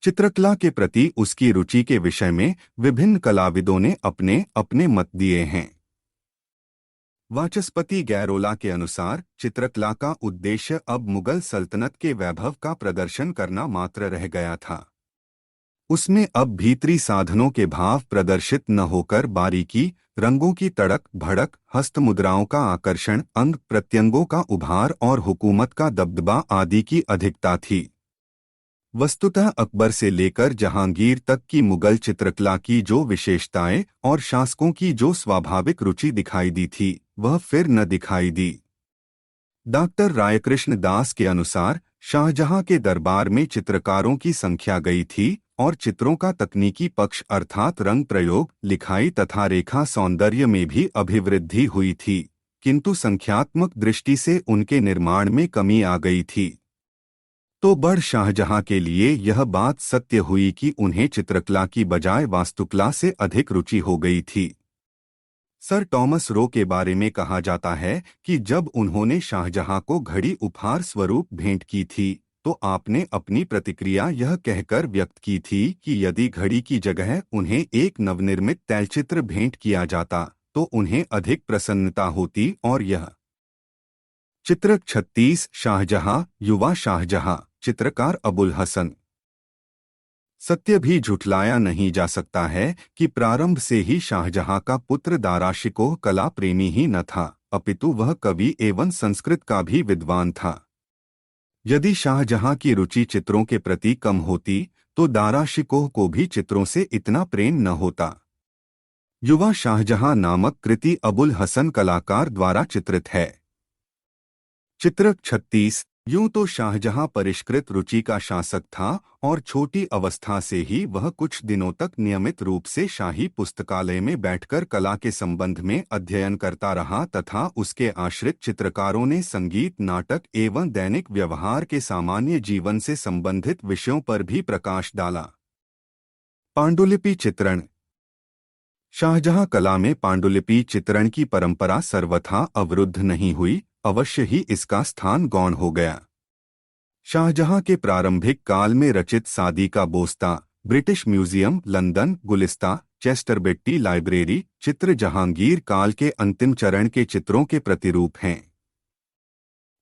चित्रकला के प्रति उसकी रुचि के विषय में विभिन्न कलाविदों ने अपने अपने मत दिए हैं। वाचस्पति गैरोला के अनुसार चित्रकला का उद्देश्य अब मुगल सल्तनत के वैभव का प्रदर्शन करना मात्र रह गया था। उसमें अब भीतरी साधनों के भाव प्रदर्शित न होकर बारीकी, रंगों की तड़क भड़क, हस्त मुद्राओं का आकर्षण, अंग प्रत्यंगों का उभार और हुकूमत का दबदबा आदि की अधिकता थी। वस्तुतः अकबर से लेकर जहांगीर तक की मुगल चित्रकला की जो विशेषताएं और शासकों की जो स्वाभाविक रुचि दिखाई दी थी वह फिर न दिखाई दी। डॉक्टर रायकृष्ण दास के अनुसार शाहजहां के दरबार में चित्रकारों की संख्या गई थी और चित्रों का तकनीकी पक्ष अर्थात रंग प्रयोग, लिखाई तथा रेखा सौंदर्य में भी अभिवृद्धि हुई थी, किंतु संख्यात्मक दृष्टि से उनके निर्माण में कमी आ गई थी। तो बड़ शाहजहां के लिए यह बात सत्य हुई कि उन्हें चित्रकला की बजाय वास्तुकला से अधिक रुचि हो गई थी। सर टॉमस रो के बारे में कहा जाता है कि जब उन्होंने शाहजहां को घड़ी उपहार स्वरूप भेंट की थी तो आपने अपनी प्रतिक्रिया यह कहकर व्यक्त की थी कि यदि घड़ी की जगह उन्हें एक नवनिर्मित तैलचित्र भेंट किया जाता तो उन्हें अधिक प्रसन्नता होती। और यह चित्र 36 शाहजहां, युवा शाहजहां, चित्रकार अबुल हसन। सत्य भी झुठलाया नहीं जा सकता है कि प्रारंभ से ही शाहजहां का पुत्र दाराशिकोह कला प्रेमी ही न था, अपितु वह कवि एवं संस्कृत का भी विद्वान था। यदि शाहजहां की रुचि चित्रों के प्रति कम होती तो दाराशिकोह को भी चित्रों से इतना प्रेम न होता। युवा शाहजहां नामक कृति अबुल हसन कलाकार द्वारा चित्रित है। चित्र 36। यूं तो शाहजहां परिष्कृत रुचि का शासक था और छोटी अवस्था से ही वह कुछ दिनों तक नियमित रूप से शाही पुस्तकालय में बैठकर कला के संबंध में अध्ययन करता रहा तथा उसके आश्रित चित्रकारों ने संगीत, नाटक एवं दैनिक व्यवहार के सामान्य जीवन से संबंधित विषयों पर भी प्रकाश डाला। पांडुलिपि चित्रण। शाहजहां कला में पांडुलिपि चित्रण की परंपरा सर्वथा अवरुद्ध नहीं हुई, अवश्य ही इसका स्थान गौण हो गया। शाहजहां के प्रारंभिक काल में रचित सादी का बोस्ता, ब्रिटिश म्यूजियम लंदन, गुलिस्ता, चेस्टरबेट्टी लाइब्रेरी चित्र जहांगीर काल के अंतिम चरण के चित्रों के प्रतिरूप हैं।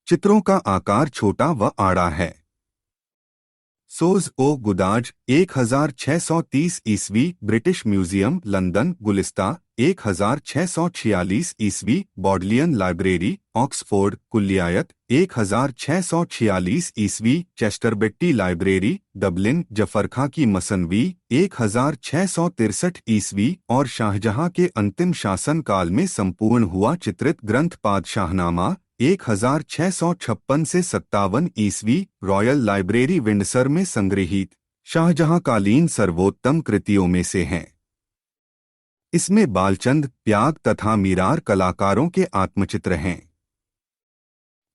चित्रों का आकार छोटा व आड़ा है। सोज ओ गुदाज 1630 ईस्वी, ब्रिटिश म्यूजियम लंदन, गुलिस्ता 1646 ईस्वी, बॉडलियन लाइब्रेरी ऑक्सफोर्ड, कुलियायत 1646 ईस्वी, चेस्टरबेट्टी लाइब्रेरी डबलिन, जफरखा की मसनवी 1663 ईस्वी और शाहजहां के अंतिम शासन काल में संपूर्ण हुआ चित्रित ग्रंथ पादशाहनामा 1656 से 57 ईस्वी, रॉयल लाइब्रेरी विंडसर में संग्रहीत शाहजहां कालीन सर्वोत्तम कृतियों में से हैं। इसमें बालचंद, प्याग तथा मीरार कलाकारों के आत्मचित्र हैं।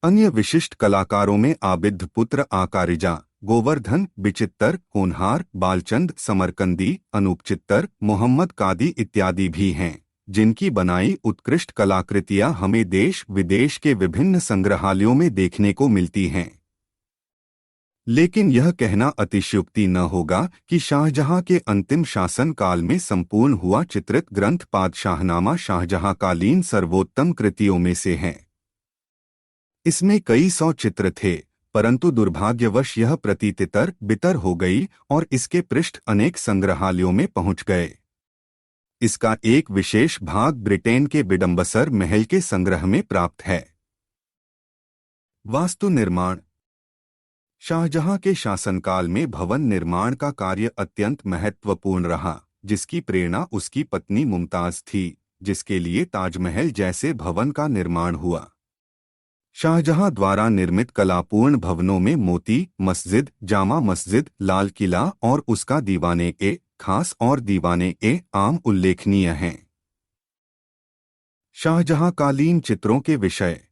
अन्य विशिष्ट कलाकारों में आबिद पुत्र आकारिजा, गोवर्धन, बिचित्तर, होनहार, बालचंद, समरकंदी, अनूप चित्तर, मोहम्मद कादी इत्यादि भी हैं, जिनकी बनाई उत्कृष्ट कलाकृतियां हमें देश विदेश के विभिन्न संग्रहालयों में देखने को मिलती हैं। लेकिन यह कहना अतिशयोक्ति न होगा कि शाहजहां के अंतिम शासन काल में संपूर्ण हुआ चित्रित ग्रंथ पादशाहनामा शाहजहां कालीन सर्वोत्तम कृतियों में से है। इसमें कई सौ चित्र थे, परंतु दुर्भाग्यवश यह प्रति तितर बितर हो गई और इसके पृष्ठ अनेक संग्रहालयों में पहुंच गए। इसका एक विशेष भाग ब्रिटेन के बिडम्बसर महल के संग्रह में प्राप्त है। वास्तु निर्माण। शाहजहां के शासनकाल में भवन निर्माण का कार्य अत्यंत महत्वपूर्ण रहा, जिसकी प्रेरणा उसकी पत्नी मुमताज थी, जिसके लिए ताजमहल जैसे भवन का निर्माण हुआ। शाहजहां द्वारा निर्मित कलापूर्ण भवनों में मोती मस्जिद, जामा मस्जिद, लाल किला और उसका दीवाने ए खास और दीवाने ए आम उल्लेखनीय हैं। शाहजहां कालीन चित्रों के विषय।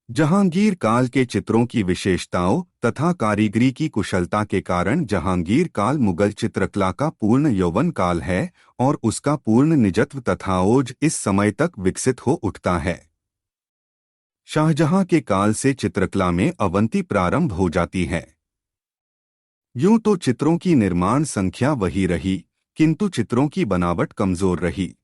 जहांगीर काल के चित्रों की विशेषताओं तथा कारीगरी की कुशलता के कारण जहांगीर काल मुगल चित्रकला का पूर्ण यौवन काल है और उसका पूर्ण निजत्व तथा ओज इस समय तक विकसित हो उठता है। शाहजहां के काल से चित्रकला में अवंती प्रारंभ हो जाती है। यूं तो चित्रों की निर्माण संख्या वही रही, किंतु चित्रों की बनावट कमजोर रही।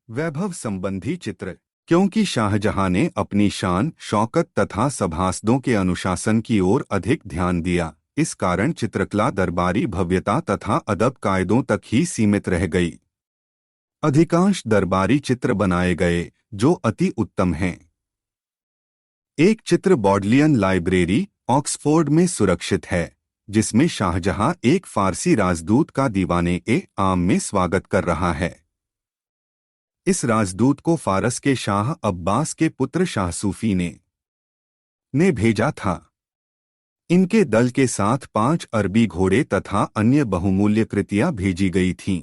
वैभव संबंधी चित्र। क्योंकि शाहजहां ने अपनी शान, शौकत तथा सभासदों के अनुशासन की ओर अधिक ध्यान दिया, इस कारण चित्रकला दरबारी भव्यता तथा अदब कायदों तक ही सीमित रह गई। अधिकांश दरबारी चित्र बनाए गए, जो अति उत्तम हैं। एक चित्र बॉडलियन लाइब्रेरी ऑक्सफोर्ड में सुरक्षित है, जिसमें शाहजहां एक फारसी राजदूत का दीवाने ए आम में स्वागत कर रहा है। इस राजदूत को फारस के शाह अब्बास के पुत्र शाह सूफी ने भेजा था। इनके दल के साथ 5 अरबी घोड़े तथा अन्य बहुमूल्य कृतियां भेजी गई थीं।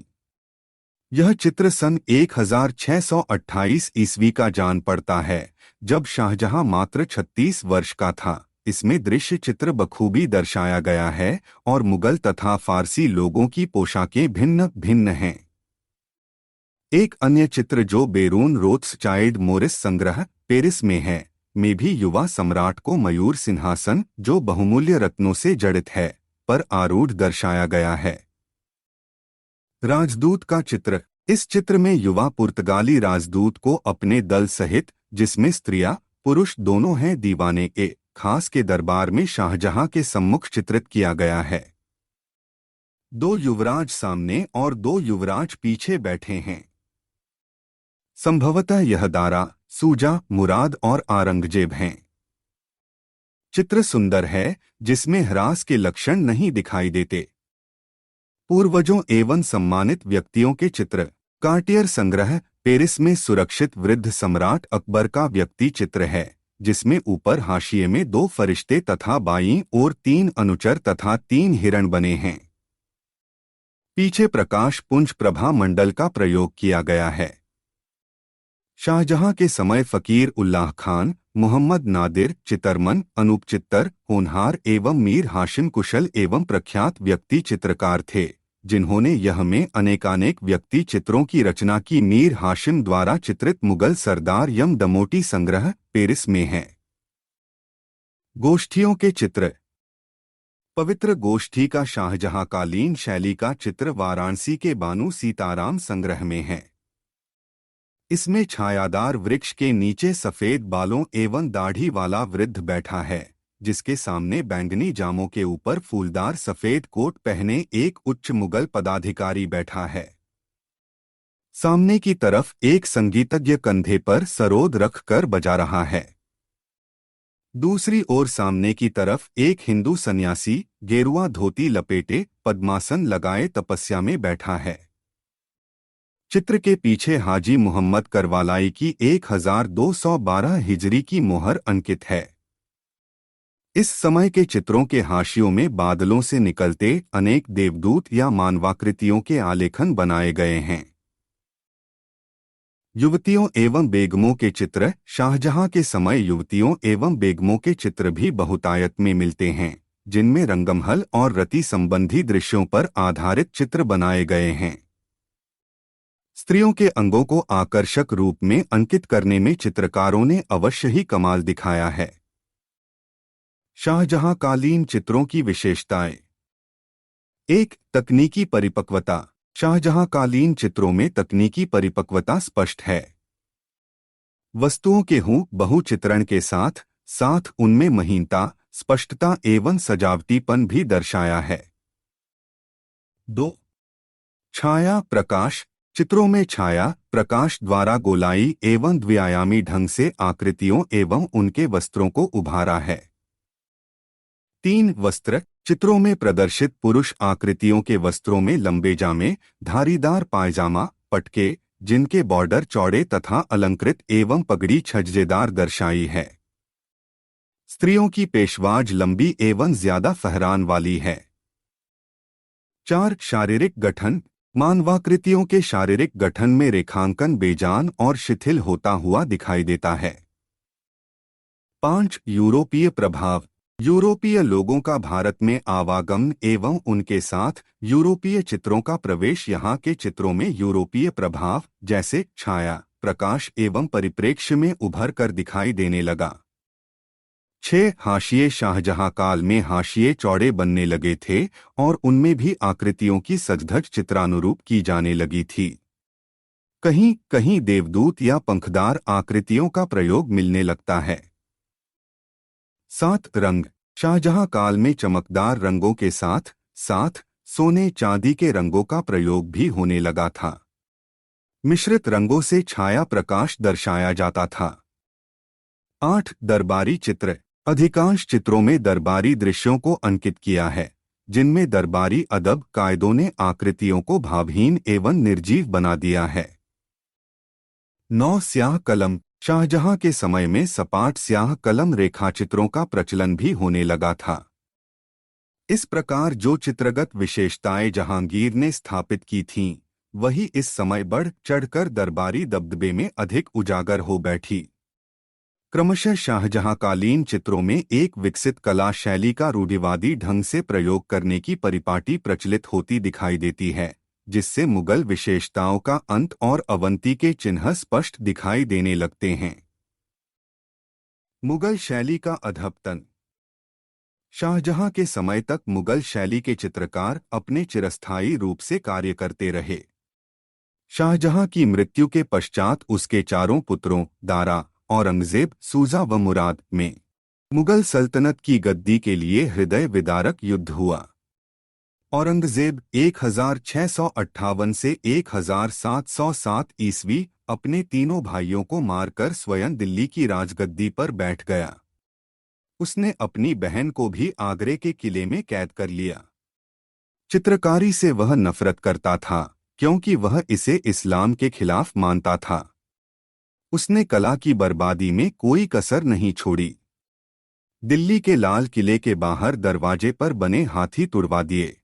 यह चित्र सन 1628 ईस्वी का जान पड़ता है, जब शाहजहां मात्र 36 वर्ष का था। इसमें दृश्य चित्र बखूबी दर्शाया गया है और मुगल तथा फारसी लोगों की पोशाकें भिन्न भिन्न हैं। एक अन्य चित्र जो बेरून रोथस्चाइल्ड मोरिस संग्रह पेरिस में है, में भी युवा सम्राट को मयूर सिंहासन जो बहुमूल्य रत्नों से जड़ित है पर आरूढ़ दर्शाया गया है। राजदूत का चित्र। इस चित्र में युवा पुर्तगाली राजदूत को अपने दल सहित, जिसमें स्त्रियां पुरुष दोनों हैं, दीवाने ए खास के दरबार में शाहजहां के सम्मुख चित्रित किया गया है। 2 युवराज सामने और 2 युवराज पीछे बैठे हैं। संभवतः यह दारा, सूजा, मुराद और औरंगजेब हैं। चित्र सुंदर है, जिसमें ह्रास के लक्षण नहीं दिखाई देते। पूर्वजों एवं सम्मानित व्यक्तियों के चित्र। कार्टियर संग्रह पेरिस में सुरक्षित वृद्ध सम्राट अकबर का व्यक्ति चित्र है, जिसमें ऊपर हाशिए में 2 फरिश्ते तथा बाईं ओर 3 अनुचर तथा 3 हिरण बने हैं। पीछे प्रकाश पुंज प्रभा मंडल का प्रयोग किया गया है। शाहजहां के समय फकीर उल्लाह खान, मोहम्मद नादिर, चितरमन, अनूप चित्तर, होनहार एवं मीर हाशिम कुशल एवं प्रख्यात व्यक्ति चित्रकार थे, जिन्होंने यह में अनेकानेक व्यक्ति चित्रों की रचना की। मीर हाशिम द्वारा चित्रित मुगल सरदार यम दमोटी संग्रह पेरिस में है। गोष्ठियों के चित्र। पवित्र गोष्ठी का शाहजहां कालीन शैली का चित्र वाराणसी के बानू सीताराम संग्रह में है। इसमें छायादार वृक्ष के नीचे सफेद बालों एवं दाढ़ी वाला वृद्ध बैठा है, जिसके सामने बैंगनी जामों के ऊपर फूलदार सफेद कोट पहने एक उच्च मुगल पदाधिकारी बैठा है। सामने की तरफ एक संगीतज्ञ कंधे पर सरोद रखकर बजा रहा है। दूसरी ओर सामने की तरफ एक हिंदू सन्यासी गेरुआ धोती लपेटे पद्मासन लगाए तपस्या में बैठा है। चित्र के पीछे हाजी मुहम्मद करवालाई की 1212 हिजरी की मोहर अंकित है। इस समय के चित्रों के हाशियों में बादलों से निकलते अनेक देवदूत या मानवाकृतियों के आलेखन बनाए गए हैं। युवतियों एवं बेगमों के चित्र। शाहजहां के समय युवतियों एवं बेगमों के चित्र भी बहुतायत में मिलते हैं, जिनमें रंगमहल और रति संबंधी दृश्यों पर आधारित चित्र बनाए गए हैं। स्त्रियों के अंगों को आकर्षक रूप में अंकित करने में चित्रकारों ने अवश्य ही कमाल दिखाया है। शाहजहां कालीन चित्रों की विशेषताएं। 1. तकनीकी परिपक्वता। शाहजहां कालीन चित्रों में तकनीकी परिपक्वता स्पष्ट है। वस्तुओं के हूबहू चित्रण के साथ साथ उनमें महीनता, स्पष्टता एवं सजावटीपन भी दर्शाया है। 2. छाया प्रकाश। चित्रों में छाया प्रकाश द्वारा गोलाई एवं द्विआयामी ढंग से आकृतियों एवं उनके वस्त्रों को उभारा है। 3. वस्त्र। चित्रों में प्रदर्शित पुरुष आकृतियों के वस्त्रों में लंबे जामे, धारीदार पायजामा, पटके जिनके बॉर्डर चौड़े तथा अलंकृत एवं पगड़ी छज्जेदार दर्शाई है। स्त्रियों की पेशवाज लंबी एवं ज्यादा फहरान वाली है। 4. शारीरिक गठन। मानवाकृतियों के शारीरिक गठन में रेखांकन बेजान और शिथिल होता हुआ दिखाई देता है। 5. यूरोपीय प्रभाव। यूरोपीय लोगों का भारत में आवागमन एवं उनके साथ यूरोपीय चित्रों का प्रवेश यहाँ के चित्रों में यूरोपीय प्रभाव जैसे छाया, प्रकाश एवं परिप्रेक्ष्य में उभर कर दिखाई देने लगा। 6. हाशिए। शाहजहां काल में हाशिए चौड़े बनने लगे थे और उनमें भी आकृतियों की सजधज चित्रानुरूप की जाने लगी थी। कहीं कहीं देवदूत या पंखदार आकृतियों का प्रयोग मिलने लगता है। 7. रंग। शाहजहां काल में चमकदार रंगों के साथ साथ सोने चांदी के रंगों का प्रयोग भी होने लगा था। मिश्रित रंगों से छाया प्रकाश दर्शाया जाता था। 8. दरबारी चित्र। अधिकांश चित्रों में दरबारी दृश्यों को अंकित किया है, जिनमें दरबारी अदब कायदों ने आकृतियों को भावहीन एवं निर्जीव बना दिया है। 9. स्याह कलम। शाहजहां के समय में सपाट स्याह कलम रेखाचित्रों का प्रचलन भी होने लगा था। इस प्रकार जो चित्रगत विशेषताएं जहांगीर ने स्थापित की थीं, वही इस समय बढ़ चढ़कर दरबारी दबदबे में अधिक उजागर हो बैठी। क्रमशः शाहजहांकालीन चित्रों में एक विकसित कला शैली का रूढ़िवादी ढंग से प्रयोग करने की परिपाटी प्रचलित होती दिखाई देती है, जिससे मुगल विशेषताओं का अंत और अवंती के चिन्ह स्पष्ट दिखाई देने लगते हैं। मुगल शैली का अधपतन। शाहजहां के समय तक मुगल शैली के चित्रकार अपने चिरस्थायी रूप से कार्य करते रहे। शाहजहां की मृत्यु के पश्चात उसके चारों पुत्रों दारा, औरंगजेब, सूजा व मुराद में मुगल सल्तनत की गद्दी के लिए हृदय विदारक युद्ध हुआ। औरंगजेब 1658 से 1707 ईस्वी अपने तीनों भाइयों को मारकर स्वयं दिल्ली की राजगद्दी पर बैठ गया। उसने अपनी बहन को भी आगरे के किले में कैद कर लिया। चित्रकारी से वह नफरत करता था, क्योंकि वह इसे इस्लाम के खिलाफ मानता था। उसने कला की बर्बादी में कोई कसर नहीं छोड़ी। दिल्ली के लाल किले के बाहर दरवाजे पर बने हाथी तुड़वा दिए,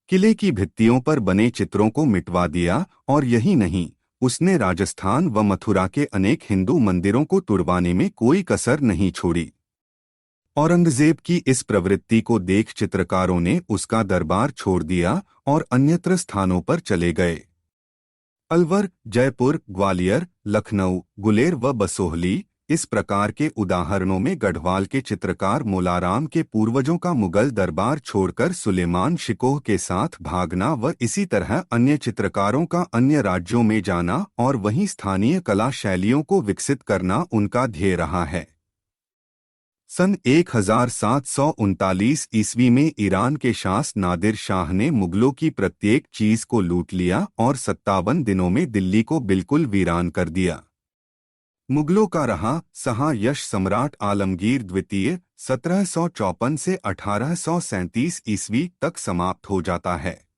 किले की भित्तियों पर बने चित्रों को मिटवा दिया, और यही नहीं, उसने राजस्थान व मथुरा के अनेक हिंदू मंदिरों को तुड़वाने में कोई कसर नहीं छोड़ी। औरंगजेब की इस प्रवृत्ति को देख चित्रकारों ने उसका दरबार छोड़ दिया और अन्यत्र स्थानों पर चले गए। अलवर, जयपुर, ग्वालियर, लखनऊ, गुलेर व बसोहली, इस प्रकार के उदाहरणों में गढ़वाल के चित्रकार मोलाराम के पूर्वजों का मुगल दरबार छोड़कर सुलेमान शिकोह के साथ भागना व इसी तरह अन्य चित्रकारों का अन्य राज्यों में जाना और वहीं स्थानीय कला शैलियों को विकसित करना उनका ध्येय रहा है। सन 1739 ईस्वी में ईरान के शाह नादिर शाह ने मुगलों की प्रत्येक चीज को लूट लिया और 57 दिनों में दिल्ली को बिल्कुल वीरान कर दिया। मुगलों का रहा सहा यश सम्राट आलमगीर द्वितीय 1754 से 1837 ईस्वी तक समाप्त हो जाता है।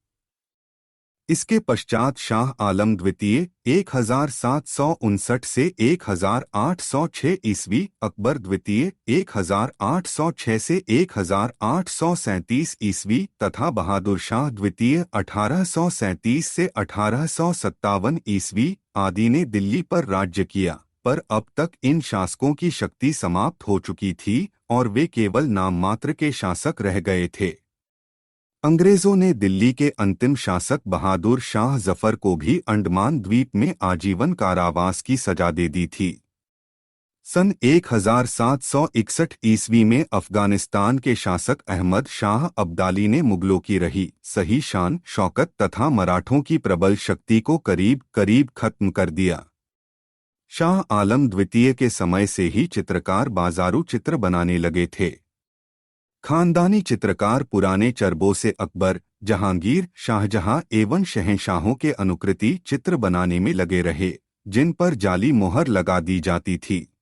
इसके पश्चात शाह आलम द्वितीय 1759 से 1806 ईस्वी, अकबर द्वितीय 1806 से 1837 ईस्वी तथा बहादुर शाह द्वितीय 1837 से 1857 ईस्वी आदि ने दिल्ली पर राज्य किया, पर अब तक इन शासकों की शक्ति समाप्त हो चुकी थी और वे केवल नाम मात्र के शासक रह गए थे। अंग्रेजों ने दिल्ली के अंतिम शासक बहादुर शाह जफर को भी अंडमान द्वीप में आजीवन कारावास की सजा दे दी थी। सन 1761 ईस्वी में अफगानिस्तान के शासक अहमद शाह अब्दाली ने मुगलों की रही सही शान शौकत तथा मराठों की प्रबल शक्ति को करीब करीब खत्म कर दिया। शाह आलम द्वितीय के समय से ही चित्रकार बाजारू चित्र बनाने लगे थे। खानदानी चित्रकार पुराने चरबों से अकबर, जहांगीर, शाहजहां एवं शहंशाहों के अनुकृति चित्र बनाने में लगे रहे, जिन पर जाली मोहर लगा दी जाती थी।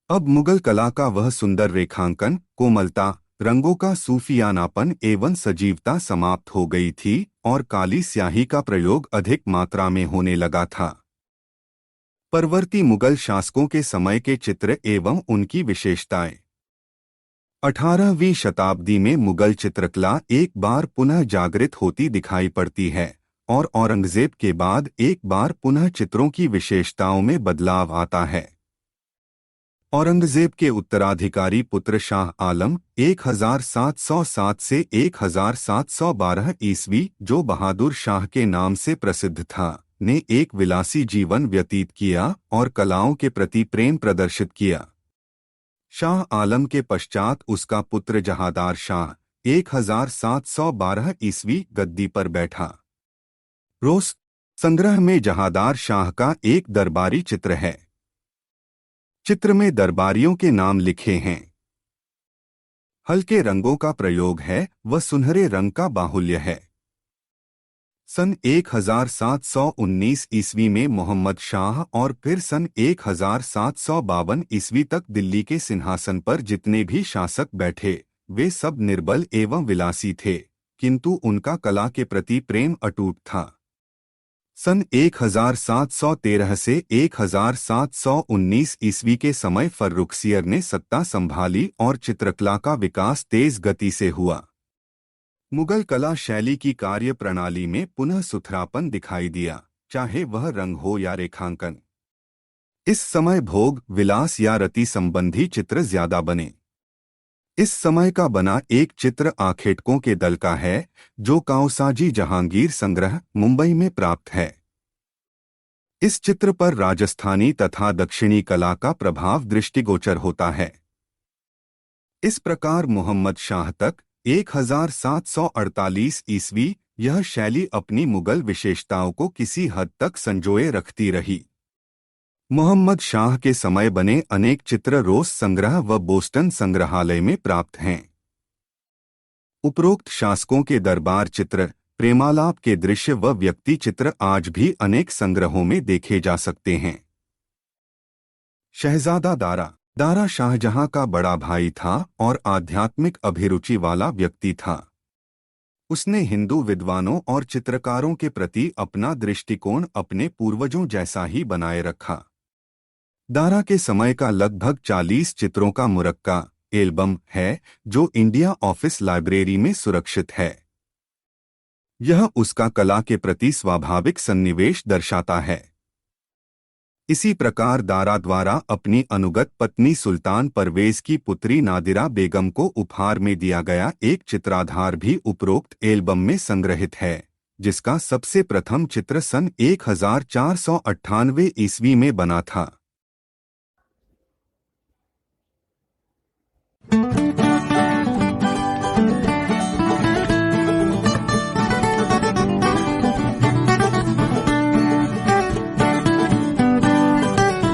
अब मुगल कला का वह सुंदर रेखांकन, कोमलता, रंगों का सूफियानापन एवं सजीवता समाप्त हो गई थी और काली स्याही का प्रयोग अधिक मात्रा में होने लगा था। परवर्ती मुगल शासकों के समय के चित्र एवं उनकी विशेषताएं। 18वीं शताब्दी में मुगल चित्रकला एक बार पुनः जागृत होती दिखाई पड़ती है और औरंगजेब के बाद एक बार पुनः चित्रों की विशेषताओं में बदलाव आता है। औरंगजेब के उत्तराधिकारी पुत्र शाह आलम 1707 से 1712 ईस्वी, जो बहादुर शाह के नाम से प्रसिद्ध था, ने एक विलासी जीवन व्यतीत किया और कलाओं के प्रति प्रेम प्रदर्शित किया। शाह आलम के पश्चात उसका पुत्र जहादार शाह 1712 ईस्वी गद्दी पर बैठा। रोस संग्रह में जहादार शाह का एक दरबारी चित्र है। चित्र में दरबारियों के नाम लिखे हैं। हल्के रंगों का प्रयोग है व सुनहरे रंग का बाहुल्य है। सन 1719 ईस्वी में मोहम्मद शाह और फिर सन 1752 ईस्वी तक दिल्ली के सिंहासन पर जितने भी शासक बैठे, वे सब निर्बल एवं विलासी थे, किंतु उनका कला के प्रति प्रेम अटूट था। सन 1713 से 1719 ईस्वी के समय फर्रुखसियर ने सत्ता संभाली और चित्रकला का विकास तेज गति से हुआ। मुगल कला शैली की कार्य प्रणाली में पुनः सुथरापन दिखाई दिया, चाहे वह रंग हो या रेखांकन। इस समय भोग विलास या रति संबंधी चित्र ज्यादा बने। इस समय का बना एक चित्र आखेटकों के दल का है, जो काओसाजी जहांगीर संग्रह मुंबई में प्राप्त है। इस चित्र पर राजस्थानी तथा दक्षिणी कला का प्रभाव दृष्टिगोचर होता है। इस प्रकार मोहम्मद शाह तक 1748 ईस्वी यह शैली अपनी मुगल विशेषताओं को किसी हद तक संजोए रखती रही। मोहम्मद शाह के समय बने अनेक चित्र रोस संग्रह व बोस्टन संग्रहालय में प्राप्त हैं। उपरोक्त शासकों के दरबार चित्र, प्रेमालाप के दृश्य व व्यक्ति चित्र आज भी अनेक संग्रहों में देखे जा सकते हैं। शहजादा दारा शाहजहां का बड़ा भाई था और आध्यात्मिक अभिरुचि वाला व्यक्ति था। उसने हिंदू विद्वानों और चित्रकारों के प्रति अपना दृष्टिकोण अपने पूर्वजों जैसा ही बनाए रखा। दारा के समय का लगभग 40 चित्रों का मुरक्का एल्बम है, जो इंडिया ऑफिस लाइब्रेरी में सुरक्षित है। यह उसका कला के प्रति स्वाभाविक सन्निवेश दर्शाता है। इसी प्रकार दारा द्वारा अपनी अनुगत पत्नी सुल्तान परवेज की पुत्री नादिरा बेगम को उपहार में दिया गया एक चित्राधार भी उपरोक्त एल्बम में संग्रहित है, जिसका सबसे प्रथम चित्र सन 1498 ईस्वी में बना था।